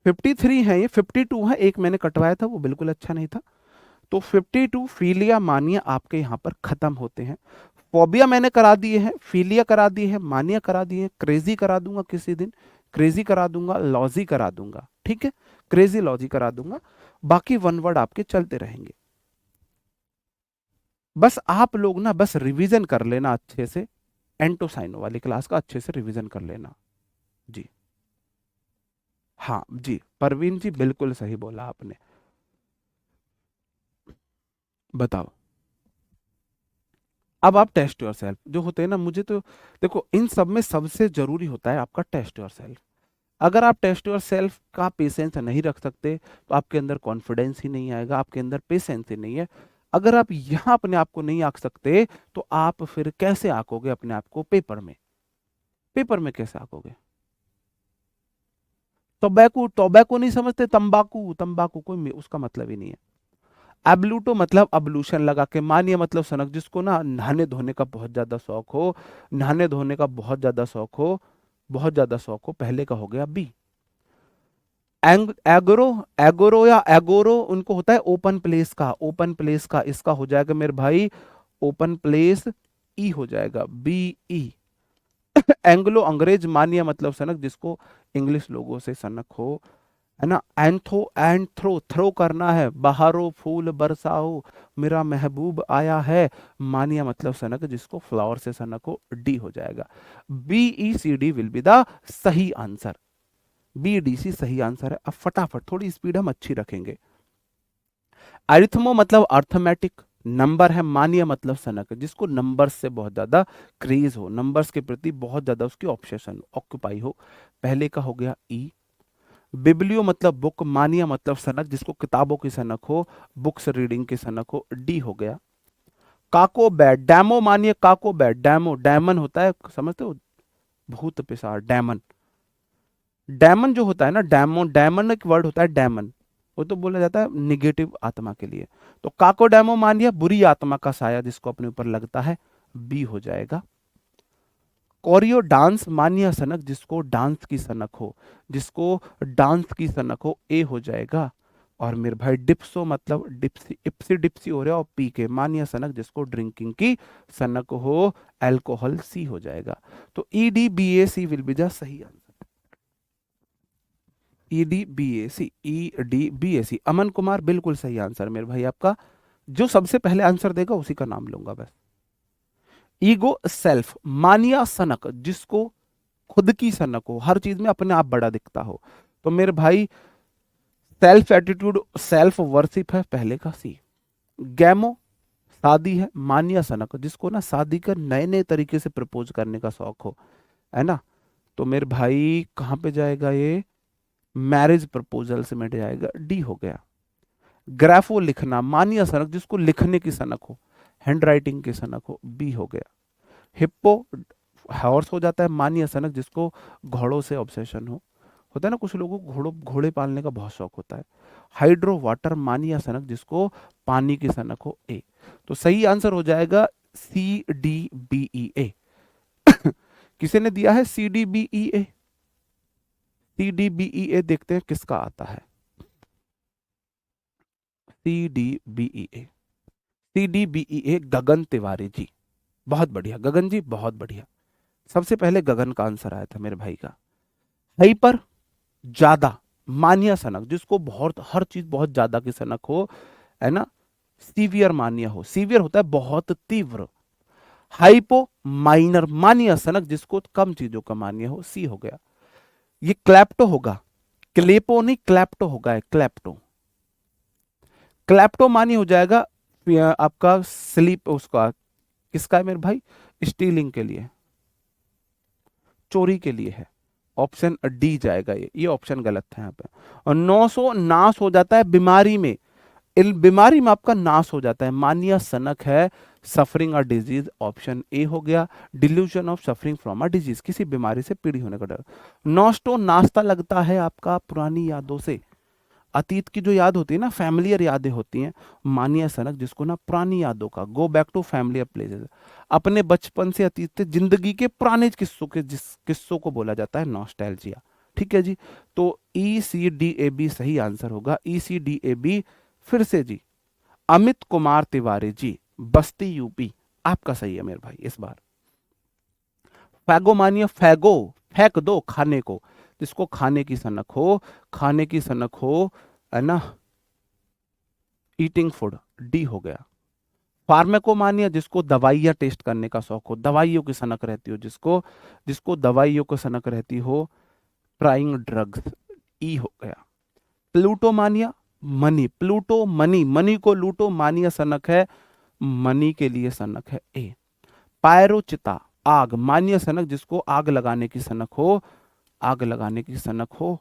53 है, ये 52 है, एक मैंने कटवाया था वो बिल्कुल अच्छा नहीं था। तो 52 फीलिया मानिया आपके यहाँ पर खत्म होते हैं। फोबिया मैंने करा दिए हैं, फीलिया करा दिए हैं, मानिया करा दिए हैं, क्रेजी करा दूंगा किसी दिन, क्रेजी करा दूंगा, लॉजी करा दूंगा, ठीक है, क्रेजी लॉजी करा दूंगा। बाकी 1 वर्ड आपके चलते रहेंगे। बस आप लोग ना बस रिवीजन कर लेना अच्छे से, एंटोसाइनो वाली क्लास का अच्छे से रिवीजन कर लेना। जी। हाँ जी, परवीन जी बिल्कुल सही बोला आपने। बताओ। अब आप टेस्ट योर सेल्फ जो होते हैं ना, मुझे तो देखो इन सब में सबसे जरूरी होता है आपका टेस्ट योर सेल्फ। अगर आप टेस्ट योर सेल्फ का पेशेंस नहीं रख सकते तो आपके अंदर कॉन्फिडेंस ही नहीं आएगा, आपके अंदर पेशेंस ही नहीं है। अगर आप यहाँ अपने आप को नहीं आंक सकते तो आप फिर कैसे आंकोगे अपने आप को पेपर में? पेपर में कैसे आंकोगे? टोबैको, टोबैको नहीं समझते, तंबाकू, तंबाकू कोई उसका मतलब ही नहीं है। एब्लूटो मतलब अब्लूशन लगा के, मानिए मतलब सनक, जिसको ना नहाने धोने का बहुत ज्यादा शौक हो, नहाने धोने का बहुत ज्यादा शौक हो, बहुत ज्यादा शौक हो, पहले का हो गया बी। एगोरो, एगोरो या एगोरो उनको होता है ओपन प्लेस का, ओपन प्लेस का, इसका हो जाएगा मेरे भाई ओपन प्लेस, ई हो जाएगा, बी ई। एंग्लो अंग्रेज मानिया मतलब सनक, जिसको इंग्लिश लोगों से सनक हो, है ना। एंथो एंड थ्रो, थ्रो करना है, बहारो फूल बरसाओ, मेरा महबूब आया है, मानिया मतलब सनक, जिसको फ्लावर से सनक हो, डी हो जाएगा। B E C D will be the सही आंसर, बी डी सी सही आंसर है। अब फटाफट थोड़ी स्पीड हम अच्छी रखेंगे। अरिथमो मतलब अर्थमेटिक, नंबर है, मानिया मतलब सनक, जिसको नंबर्स से बहुत ज्यादा क्रेज हो, नंबर्स के प्रति बहुत ज्यादा उसकी ऑब्सेशन ऑक्यूपाई हो, पहले का हो गया ई। बिब्लियो मतलब बुक, मानिया मतलब सनक, जिसको किताबों की सनक हो, बुक्स रीडिंग की सनक हो, डी हो गया। काको बैड, डैमो मानिए, काको बैड, डैमो डैमन होता है, समझते हो, भूत पिशाच डैमन। डैमन जो होता है ना, डैमन, डैमन एक वर्ड होता है डैमन, वो तो बोला जाता है निगेटिव आत्मा के लिए। तो काको डैमो मानिए बुरी आत्मा का साया जिसको अपने ऊपर लगता है, बी हो जाएगा। कोरियो डांस मानिया सनक, जिसको डांस की सनक हो, जिसको डांस की सनक हो, ए हो जाएगा। और मेरे भाई डिप्सो मतलब डिप्सी, इप्सी डिप्सी हो रहा है, और पी के मानिया सनक, जिसको ड्रिंकिंग की सनक हो, अल्कोहल, सी हो जाएगा। तो E D B A C will be the सही answer. E D B A C, E D B A C, Aman Kumar बिल्कुल सही आंसर मेरे भाई आपका। जो सबसे पहले आंसर देगा उसी का नाम लूंगा बस। ईगो सेल्फ मानिया सनक, जिसको खुद की सनक हो, हर चीज में अपने आप बड़ा दिखता हो। तो मेरे भाई सेल्फ एटीट्यूड, सेल्फ वर्शिप है पहले का सी। गैमो शादी है, मानिया सनक जिसको ना शादी का नए नए तरीके से प्रपोज करने का शौक हो, है ना, तो मेरे भाई कहाँ पे जाएगा ये, मैरिज प्रपोजल से मिट जाएगा, डी हो गया। ग्राफो लिखना, मानिया सनक जिसको लिखने की सनक हो, हैंड राइटिंग की सनक हो, बी हो गया। हिप्पो हॉर्स हो जाता है, मानिया सनक जिसको घोड़ों से ऑब्सेशन हो, होता है ना कुछ लोगों को घोड़े पालने का बहुत शौक होता है। हाइड्रो वाटर, मानिया सनक जिसको पानी की सनक हो, ए। तो सही आंसर हो जाएगा सी डी बी ई ए। किसी ने दिया है सी डी बी ई ए, सी डी बी ई ए, देखते हैं किसका आता है। सी डी बी ई ए, सी डी बी ई ए गगन तिवारी जी, बहुत बढ़िया गगन जी, बहुत बढ़िया। सबसे पहले गगन का आंसर आया था मेरे भाई का। हाइपर ज्यादा, मानिया सनक जिसको बहुत हर चीज बहुत ज्यादा की सनक हो, है ना, सीवियर मानिया हो, सीवियर होता है बहुत तीव्र। हाइपो माइनर, मानिया सनक जिसको कम चीजों का मानिया हो, सी हो गया। ये क्लैप्टो होगा, क्लेपो नहीं क्लैप्टो होगा, क्लैप्टो, क्लैप्टोमानी हो जाएगा आपका स्लीप उसका, किसका है मेरे भाई, स्टीलिंग के लिए, चोरी के लिए है। ऑप्शन डी जाएगा, ये ऑप्शन गलत है यहाँ पे। और 900 नाश हो जाता है बीमारी में, बीमारी में आपका नाश हो जाता है, मानिया सनक है suffering a disease, option A हो गया। Delusion of suffering from a disease, किसी बीमारी से पीड़ी होने का डर। नॉस्टो नाश्ता लगता है आपका पुरानी यादों से, अतीत की जो याद होती है ना, फैमिलियर यादें होती हैं, मानिया सनक जिसको ना पुरानी यादों का, go back to familiar places, अपने बचपन से अतीत से जिंदगी के पुराने किस्सों के, जिस किस्सों को बोला जाता है नॉस्टैल्जिया। ठीक है जी, तो ई सी डी ए बी सही आंसर होगा, ई सी डी ए बी। फिर से जी, अमित कुमार तिवारी जी, बस्ती यूपी, आपका सही है मेरे भाई इस बार। फैगोमानिया, फैगो फेंक दो खाने को, जिसको खाने की सनक हो, खाने की सनक हो, है ना, ईटिंग फूड, डी हो गया। फार्मेकोमानिया जिसको दवाइयाँ टेस्ट करने का शौक हो, दवाइयों की सनक रहती हो, जिसको जिसको दवाइयों को सनक रहती हो, ट्राइंग ड्रग्स, ई हो गया। प्लूटोमानिया, मनी, प्लूटो मनी, मनी को लूटो, मानिया सनक है, मनी के लिए सनक है, ए। पायरोचिता आग, मानिया सनक जिसको आग लगाने की सनक हो, आग लगाने की सनक हो।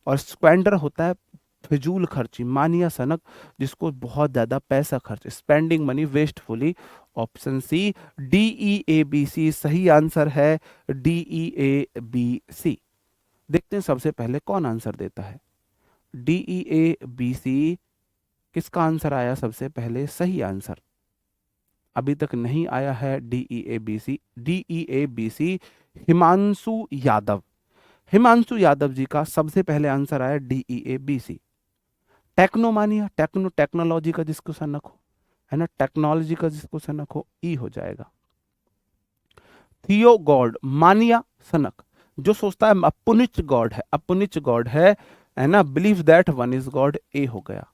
और स्क्वेंडर होता है फिजूल खर्ची, मानिया सनक जिसको बहुत ज्यादा पैसा खर्च, spending money wastefully, option C. D E A B C सही आंसर है, डी ई ए बी सी। देखते हैं सबसे पहले कौन आंसर देता है। डी ई ए बी सी, किसका आंसर आया सबसे पहले सही आंसर, अभी तक नहीं आया है D E A B C, D E A B C, Himanshu Yadav, Himanshu Yadav ji का सबसे पहले आंसर आया D E A B C. Technomania, technology का जिसको सनक हो, है ना, टेक्नोलॉजी का जिसको सनक हो, ई हो जाएगा। थियो गॉड, मानिया सनक जो सोचता है अपुनिच गॉड है, अपुनिच गॉड है ना, believe that one is god, ए हो गया।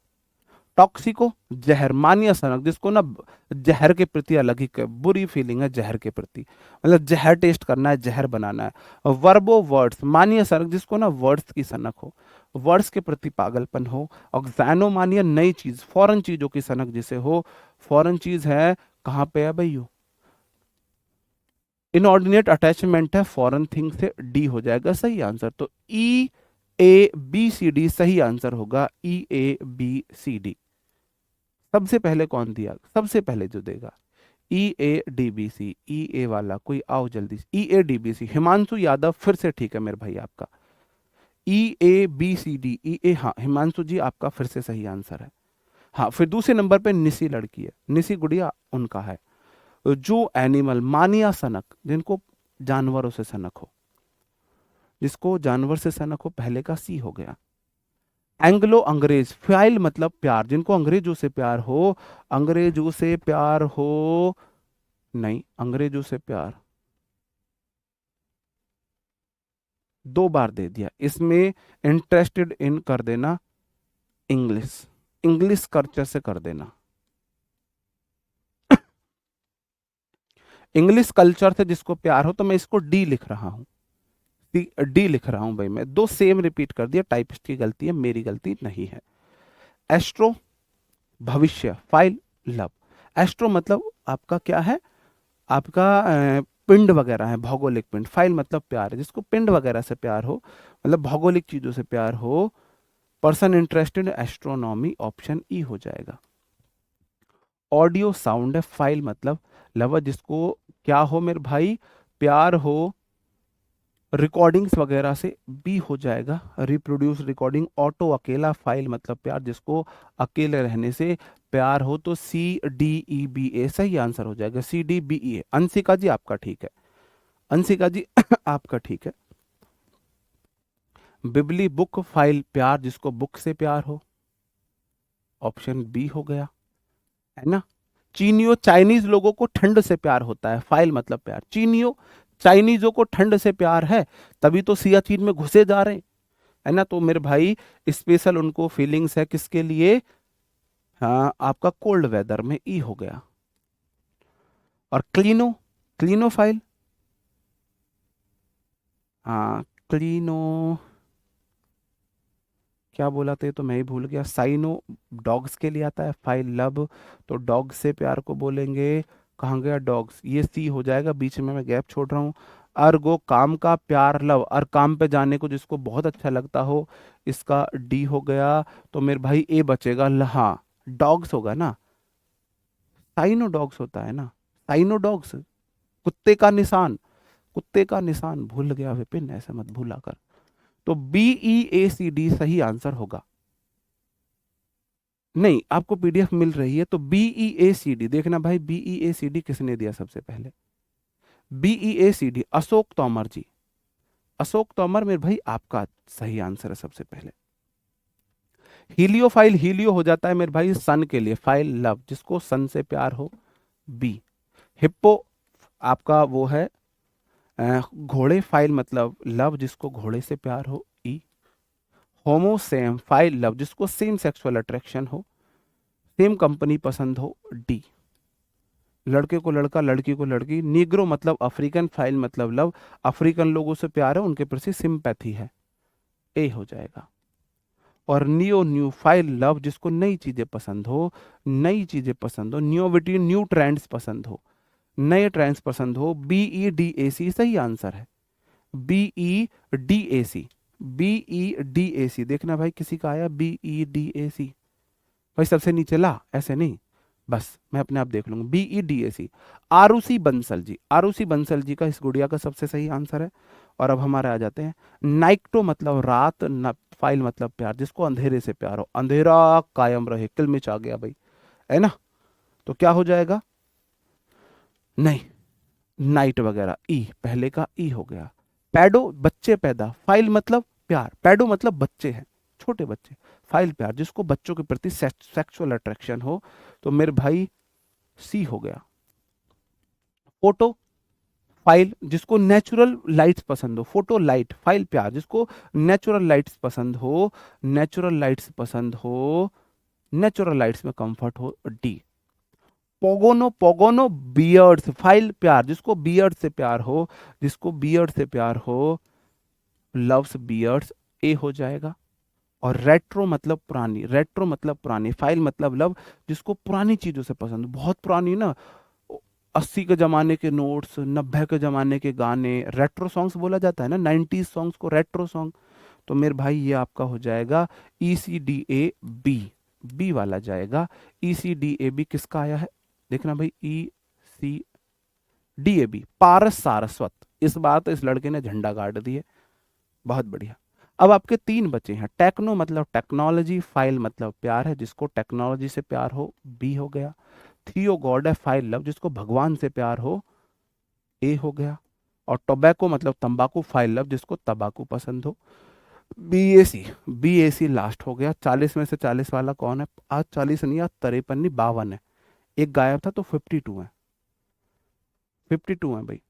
टॉक्सिको जहर, मानिया सनक जिसको ना जहर के प्रति अलग ही बुरी फीलिंग है, जहर के प्रति, मतलब जहर टेस्ट करना है, जहर बनाना है। वर्बो वर्ड्स, मानिया सनक जिसको ना वर्ड्स की सनक हो, वर्ड्स के प्रति पागलपन हो। और जैनोमानिया नई चीज, फॉरेन चीजों की सनक जिसे हो, फॉरेन चीज है कहाँ पे है भैया, इनऑर्डिनेट अटैचमेंट है फॉरेन थिंग से, डी हो जाएगा सही आंसर। तो ई ए बी सी डी सही आंसर होगा, ई ए बी सी डी। सबसे पहले कौन दिया, सबसे पहले जो देगा, ई ए डी बी सी, ई ए वाला कोई आओ जल्दी, E A D B C, Himanshu Yadav फिर से ठीक है मेरे भाई आपका, ई A B C D, E ए, हाँ हिमांशु जी आपका फिर से सही आंसर है। हाँ, फिर दूसरे नंबर पे निसी लड़की है, निसी गुड़िया उनका है। जो एनिमल, मानिया सनक जिनको जानवरों से सनक हो, जिसको जानवर से सनक हो, पहले का सी हो गया। एंग्लो अंग्रेज, फाइल मतलब प्यार, जिनको अंग्रेजों से प्यार हो, अंग्रेजों से प्यार हो, नहीं अंग्रेजों से प्यार, दो बार दे दिया, इसमें इंटरेस्टेड इन कर देना, इंग्लिश, इंग्लिश कल्चर से कर देना, इंग्लिश कल्चर से जिसको प्यार हो, तो मैं इसको डी लिख रहा हूं, डी लिख रहा हूं भाई मैं, दो सेम रिपीट कर दिया, टाइपिस्ट की गलती है, मेरी गलती नहीं है। एस्ट्रो भविष्य, फाइल लव। एस्ट्रो मतलब आपका क्या है, आपका पिंड वगैरह है, भौगोलिक पिंड। फाइल मतलब प्यार है, जिसको पिंड वगैरह से प्यार हो, मतलब भौगोलिक चीजों से प्यार हो, person interested astronomy, option E हो जाएगा। ऑडियो साउंड है, फाइल मतलब लवर, जिसको क्या हो मेरे भाई, प्यार हो रिकॉर्डिंग्स वगैरह से, बी हो जाएगा रिप्रोड्यूस रिकॉर्डिंग। ऑटो अकेला, फाइल मतलब प्यार, जिसको अकेले रहने से प्यार हो, तो सी डी ई बी ए सही आंसर हो जाएगा, सी डी बी ई ए। अंशिका जी आपका ठीक है, अंशिका जी आपका ठीक है। बिबली बुक, फाइल प्यार, जिसको बुक से प्यार हो, ऑप्शन बी हो गया, है ना। चीनियो चाइनीज लोगों को ठंड से प्यार होता है, फाइल मतलब प्यार, चीनियो चाइनीजों को ठंड से प्यार है, तभी तो सियाचिन में घुसे जा रहे हैं, है ना। तो मेरे भाई स्पेशल उनको फीलिंग्स है किसके लिए, हाँ आपका कोल्ड वेदर में, ई हो गया। और क्लीनो, क्लीनो फाइल, हाँ क्लीनो, क्या बोला था ये तो मैं ही भूल गया। साइनो डॉग्स के लिए आता है, फाइल लब, तो डॉग से प्यार को बोलेंगे, कहाँ गया डॉग्स, ये सी हो जाएगा, बीच में मैं गैप छोड़ रहा हूँ। अर्गो काम का प्यार लव, और काम पे जाने को जिसको बहुत अच्छा लगता हो, इसका डी हो गया। तो मेरे भाई ए बचेगा, हाँ डॉग्स होगा ना, साइनो डॉग्स होता है ना, साइनो डॉग्स, कुत्ते का निशान, कुत्ते का निशान, भूल गया विपिन, ऐसे मत भूला कर। तो बी ई ए सी डी सही आंसर होगा। नहीं आपको पीडीएफ मिल रही है, तो बीई ए सी डी देखना भाई, बीई ए सी डी किसने दिया सबसे पहले, B E A C D Ashok Tomar ji, Ashok Tomar मेरे भाई आपका सही आंसर है सबसे पहले। हीलियो फाइल, हीलियो हो जाता है मेरे भाई सन के लिए, फाइल लव, जिसको सन से प्यार हो, बी। हिप्पो आपका वो है घोड़े, फाइल मतलब लव, जिसको घोड़े से प्यार हो, ई। होमो सेम, फाइल लव, जिसको सेम सेक्सुअल अट्रैक्शन हो, सेम कंपनी पसंद हो, डी। लड़के को लड़का, लड़की को लड़की। निग्रो मतलब अफ्रीकन, फाइल मतलब लव, अफ्रीकन लोगों से प्यार है, उनके प्रति सिंपैथी है, ए हो जाएगा। और नियो न्यू, फाइल लव, जिसको नई चीजें पसंद हो, नई चीजें पसंद हो, न्योविटी न्यू ट्रेंड्स पसंद हो, नए ट्रेंड्स पसंद हो, बी ई डी ए सी सही आंसर है, B E D A C, B E D A C. देखना भाई किसी का आया बी ई डी ए सी, भाई सबसे नीचे ला, ऐसे नहीं, बस मैं अपने आप देख लूंगा, बी ई डी ए सी। आरुषि बंसल जी, आरुषि बंसल जी का इस गुड़िया का सबसे सही आंसर है। और अब हमारे आ जाते हैं, नाइक्टो मतलब रात, न फाइल मतलब प्यार, जिसको अंधेरे से प्यार हो, अंधेरा कायम रहे, किलमिच आ गया भाई, है ना। तो क्या हो जाएगा, नहीं नाइट वगैरह, ई पहले का ई हो गया। पैडो बच्चे पैदा, फाइल मतलब प्यार, पैडो मतलब बच्चे हैं, छोटे बच्चे, फाइल प्यार, जिसको बच्चों के प्रति सेक्सुअल अट्रैक्शन हो, तो मेरे भाई सी हो गया। फोटो फाइल, जिसको नेचुरल लाइट्स पसंद हो, फोटो लाइट, फाइल प्यार, जिसको नेचुरल लाइट्स पसंद हो, नेचुरल लाइट्स पसंद हो, नेचुरल लाइट्स में कंफर्ट हो, डी। पोगोनो, पोगोनो बियर्ड्स, फाइल प्यार, जिसको बियर्ड से प्यार हो, जिसको बियर्ड से प्यार हो, लव्स बियर्ड्स, ए हो जाएगा। और रेट्रो मतलब पुरानी, रेट्रो मतलब पुरानी, फाइल मतलब लव, जिसको पुरानी चीजों से पसंद, बहुत पुरानी ना, 80 के जमाने के नोट्स, 90 के जमाने के गाने, रेट्रो सॉन्ग्स बोला जाता है ना, 90s सॉन्ग्स को रेट्रो सॉन्ग। तो मेरे भाई ये आपका हो जाएगा E C D A B, B वाला जाएगा। E C D A B किसका आया है, देखना भाई, ई सी डी ए बी, पारस सारस्वत। इस बार तो इस लड़के ने झंडा गाड़ दिए, बहुत बढ़िया। अब आपके तीन बचे हैं, टेक्नो मतलब टेक्नोलॉजी, फाइल मतलब प्यार है, जिसको टेक्नोलॉजी से प्यार हो, बी हो गया। थियो गॉड है, फाइल लव, जिसको भगवान से प्यार हो, ए हो गया। और टोबैको मतलब तंबाकू, फाइल लव, जिसको तंबाकू पसंद हो, B A C, B A C last हो गया। 40 में से 40 वाला कौन है, आज 40 नहीं, आज 53 नहीं 52 है, एक गायब था, तो 52 है, 52 है भाई।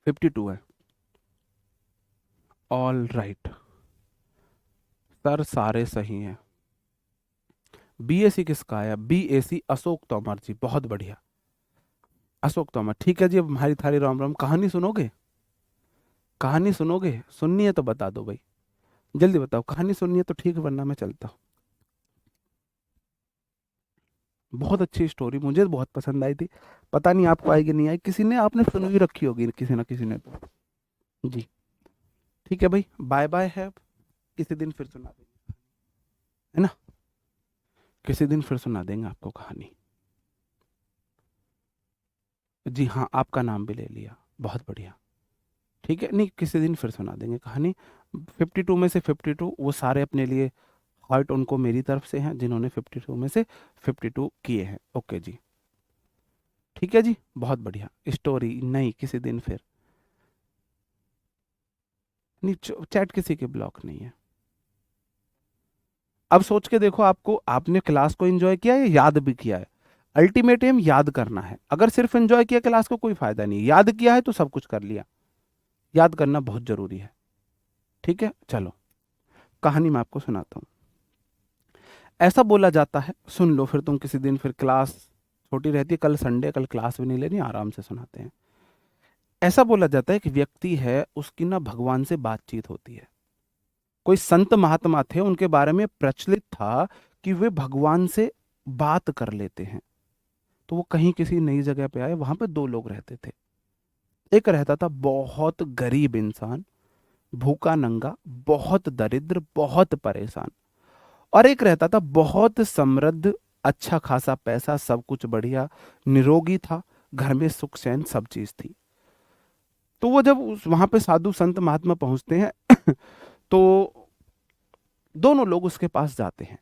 52 है, ऑल राइट सर, सारे सही हैं। बीएससी किसका आया? बीएससी अशोक तोमर जी, बहुत बढ़िया, अशोक तोमर। ठीक है जी, अब हमारी थाली राम राम, कहानी सुनोगे? कहानी सुनोगे? सुननी है तो बता दो भाई, जल्दी बताओ, कहानी सुननी है तो ठीक, वरना मैं चलता हूँ। बहुत अच्छी स्टोरी, मुझे तो बहुत पसंद आई थी, पता नहीं आपको आई कि नहीं आई, किसी ने, आपने सुन भी रखी होगी किसी ना किसी ने तो। जी, ठीक है भाई, बाय बाय है, किसी दिन फिर सुना देंगे, है ना, किसी दिन फिर सुना देंगे आपको कहानी। जी हाँ, आपका नाम भी ले लिया, बहुत बढ़िया। ठीक है, नहीं किसी दिन फिर सुना देंगे कहानी। 52 में से 52 वो सारे अपने लिए हार्ट उनको मेरी तरफ से हैं, जिन्होंने 52 में से 52 किए हैं। ओके जी, ठीक है जी, बहुत बढ़िया स्टोरी, नहीं किसी दिन फिर। नहीं, चैट किसी के ब्लॉक नहीं है। अब सोच के देखो, आपको, आपने क्लास को एंजॉय किया है, याद भी किया है। अल्टीमेट एम याद करना है, अगर सिर्फ एंजॉय किया क्लास को कोई फायदा नहीं, याद किया है तो सब कुछ कर लिया। याद करना बहुत जरूरी है। ठीक है, चलो कहानी मैं आपको सुनाता हूँ। ऐसा बोला जाता है, सुन लो फिर तुम किसी दिन, फिर क्लास छोटी रहती है, कल संडे, कल क्लास भी नहीं लेनी, आराम से सुनाते हैं। ऐसा बोला जाता है कि व्यक्ति है, उसकी ना भगवान से बातचीत होती है। कोई संत महात्मा थे, उनके बारे में प्रचलित था कि वे भगवान से बात कर लेते हैं। तो वो कहीं किसी नई जगह पे आए, वहां पे दो लोग रहते थे। एक रहता था बहुत गरीब इंसान, भूखा नंगा, बहुत दरिद्र, बहुत परेशान। और एक रहता था बहुत समृद्ध, अच्छा खासा पैसा, सब कुछ बढ़िया, निरोगी था, घर में सुख चैन सब चीज थी। तो वो जब उस वहां पे साधु संत महात्मा पहुंचते हैं तो दोनों लोग उसके पास जाते हैं।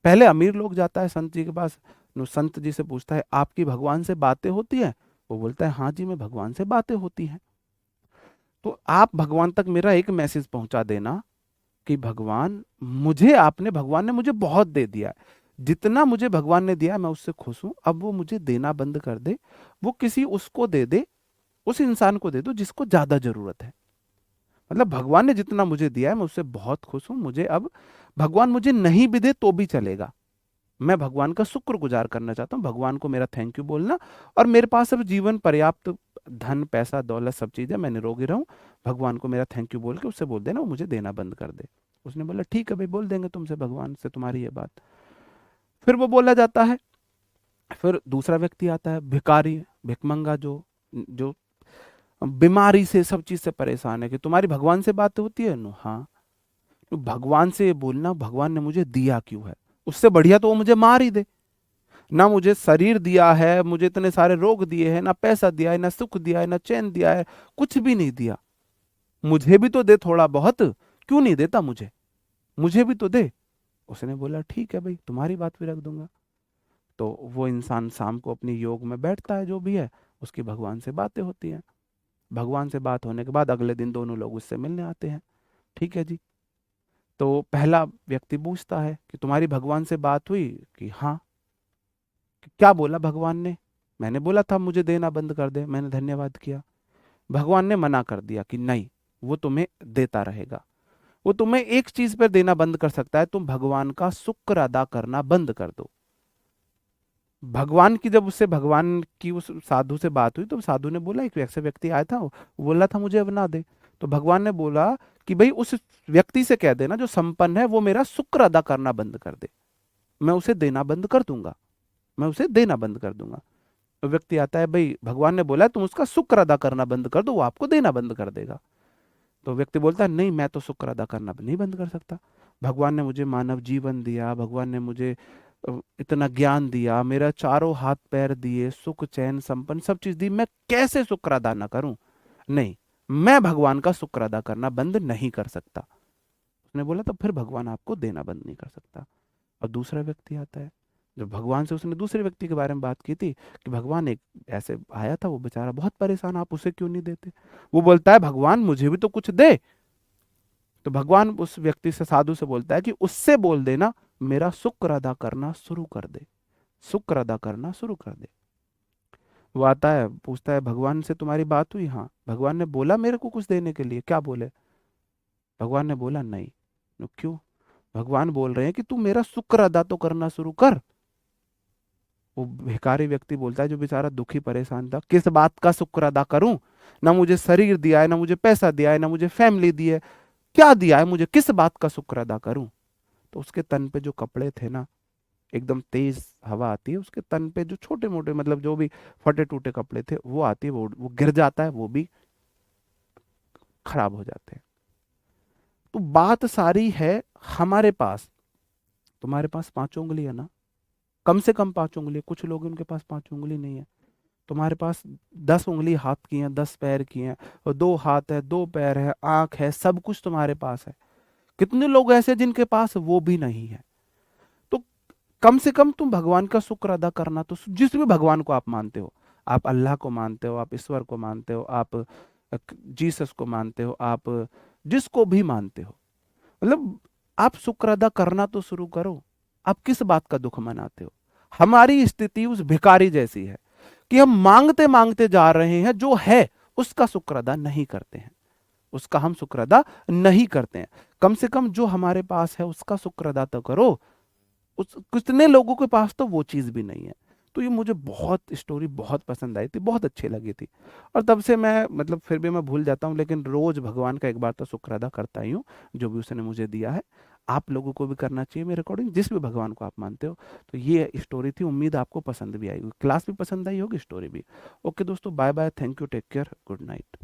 पहले अमीर लोग जाता है संत जी के पास, संत जी से पूछता है, आपकी भगवान से बातें होती है? वो बोलता है, हाँ जी, मैं भगवान से बातें होती हैं। तो आप भगवान तक मेरा एक मैसेज पहुंचा देना कि भगवान, मुझे आपने, भगवान ने मुझे बहुत दे दिया है, जितना मुझे भगवान ने दिया है मैं उससे खुश हूं, अब वो मुझे देना बंद कर दे, वो किसी उसको दे दे, उस इंसान को दे दो जिसको ज्यादा जरूरत है। मतलब भगवान ने जितना मुझे दिया है मैं उससे बहुत खुश हूं, मुझे अब, भगवान मुझे नहीं भी दे तो भी चलेगा, मैं भगवान का शुक्रगुजार करना चाहता हूँ, भगवान को मेरा थैंक यू बोलना, और मेरे पास अब जीवन पर्याप्त धन पैसा दौलत सब चीजें, मैं निरोगी रहूं, भगवान को मेरा थैंक यू बोल के उससे बोल देना वो मुझे देना बंद कर दे। उसने बोला ठीक है भाई, बोल देंगे तुमसे, भगवान से तुम्हारी ये बात। फिर वो बोला जाता है, फिर दूसरा व्यक्ति आता है, भिखारी, भिकमंगा, जो जो बीमारी से सब चीज से परेशान है, कि तुम्हारी भगवान से बात होती है नो, हाँ। तो भगवान से ये बोलना, भगवान ने मुझे दिया क्यों है, उससे बढ़िया तो वो मुझे मार ही दे। ना मुझे शरीर दिया है, मुझे इतने सारे रोग दिए हैं, ना पैसा दिया है, ना सुख दिया है, ना चैन दिया है, कुछ भी नहीं दिया, मुझे भी तो दे थोड़ा बहुत, क्यों नहीं देता मुझे, मुझे भी तो दे। उसने बोला ठीक है भाई, तुम्हारी बात भी रख दूंगा। तो वो इंसान शाम को अपनी योग में बैठता है, जो भी है, उसकी भगवान से बातें होती हैं। भगवान से बात होने के बाद अगले दिन दोनों लोग उससे मिलने आते हैं। ठीक है जी, तो पहला व्यक्ति पूछता है कि तुम्हारी भगवान से बात हुई? कि हाँ। कि क्या बोला भगवान ने? मैंने बोला था मुझे देना बंद कर दे, मैंने धन्यवाद किया। भगवान ने मना कर दिया कि नहीं, वो तुम्हें देता रहेगा, वो तुम्हें एक चीज पर देना बंद कर सकता है, तुम भगवान का शुक्र अदा करना बंद कर दो। भगवान की, जब उससे भगवान की उस साधु से बात हुई तो साधु ने बोला, एक ऐसे व्यक्ति आया था, वो बोला था मुझे अब ना दे। तो भगवान ने बोला कि भाई उस व्यक्ति से कह देना जो संपन्न है, वो मेरा शुक्र अदा करना बंद कर दे, मैं उसे देना बंद कर दूंगा, मैं उसे देना बंद कर दूंगा। तो व्यक्ति आता है, भाई भगवान ने बोला तुम उसका शुक्र अदा करना बंद कर दो, वो आपको देना बंद कर देगा। तो व्यक्ति बोलता है, नहीं मैं तो शुक्र अदा करना नहीं बंद कर सकता, भगवान ने मुझे मानव जीवन दिया, भगवान ने मुझे इतना ज्ञान दिया, मेरा चारों हाथ पैर दिए, सुख चैन संपन्न सब चीज दी, मैं कैसे शुक्र अदा ना करूं? नहीं, मैं भगवान का शुक्र अदा करना बंद नहीं कर सकता। उसने बोला तो फिर भगवान आपको देना बंद नहीं कर सकता। और दूसरा व्यक्ति आता है, जब भगवान से उसने दूसरे व्यक्ति के बारे में बात की थी कि भगवान एक ऐसे आया था, वो बेचारा बहुत परेशान, आप उसे क्यों नहीं देते? वो बोलता है, भगवान मुझे भी तो कुछ दे। तो भगवान उस व्यक्ति से, साधु से बोलता है कि उससे बोल देना मेरा शुक्र अदा करना शुरू कर दे, शुक्र अदा करना शुरू कर दे। वो आता है, पूछता है, भगवान से तुम्हारी बात हुई? हाँ। भगवान ने बोला मेरे को कुछ देने के लिए? क्या बोले? भगवान ने बोला नहीं। क्यों? भगवान बोल रहे हैं कि तू मेरा शुक्र अदा तो करना शुरू कर। वो भिखारी व्यक्ति बोलता है, जो बेचारा दुखी परेशान था, किस बात का शुक्र अदा करूं? ना मुझे शरीर दिया है, ना मुझे पैसा दिया है, ना मुझे फैमिली दी है, क्या दिया है मुझे, किस बात का शुक्र अदा करूं? तो उसके तन पे जो कपड़े थे ना, एकदम तेज हवा आती है, उसके तन पे जो छोटे मोटे मतलब जो भी फटे टूटे कपड़े थे वो आती है, वो गिर जाता है, वो भी खराब हो जाते हैं। तो बात सारी है हमारे पास। तुम्हारे पास 5 उंगली है ना, कम से कम 5 उंगली, कुछ लोग उनके पास 5 उंगली नहीं है। तुम्हारे पास 10 उंगली हाथ की हैं, 10 पैर की हैं, और 2 हाथ है, 2 पैर है, आंख है, सब कुछ तुम्हारे पास है। कितने लोग ऐसे जिनके पास वो भी नहीं है? तो कम से कम तुम भगवान का शुक्र अदा करना, तो जिस भी भगवान को आप मानते हो, आप अल्लाह को मानते हो, आप ईश्वर को मानते हो, आप जीसस को मानते हो, आप जिसको भी मानते हो, मतलब आप शुक्र अदा करना तो शुरू करो। आप किस बात का दुख मनाते हो? हमारी स्थिति उस भिखारी जैसी है कि हम मांगते मांगते जा रहे हैं, जो है उसका शुक्र अदा नहीं करते हैं, उसका हम शुक्र अदा नहीं करते हैं। कम से कम जो हमारे पास है उसका शुक्र अदा तो करो। उस कितने लोगों के पास तो वो चीज भी नहीं है। तो ये मुझे बहुत स्टोरी बहुत पसंद आई थी, बहुत अच्छी लगी थी। और तब से मैं मतलब फिर भी मैं भूल जाता हूँ, लेकिन रोज भगवान का एक बार तो शुक्र अदा करता ही हूँ, जो भी उसने मुझे दिया है। आप लोगों को भी करना चाहिए मेरे अकॉर्डिंग, जिस भी भगवान को आप मानते हो। तो ये स्टोरी थी, उम्मीद आपको पसंद भी आई, क्लास भी पसंद आई होगी, स्टोरी भी। ओके दोस्तों, bye bye, thank you, take care, good night.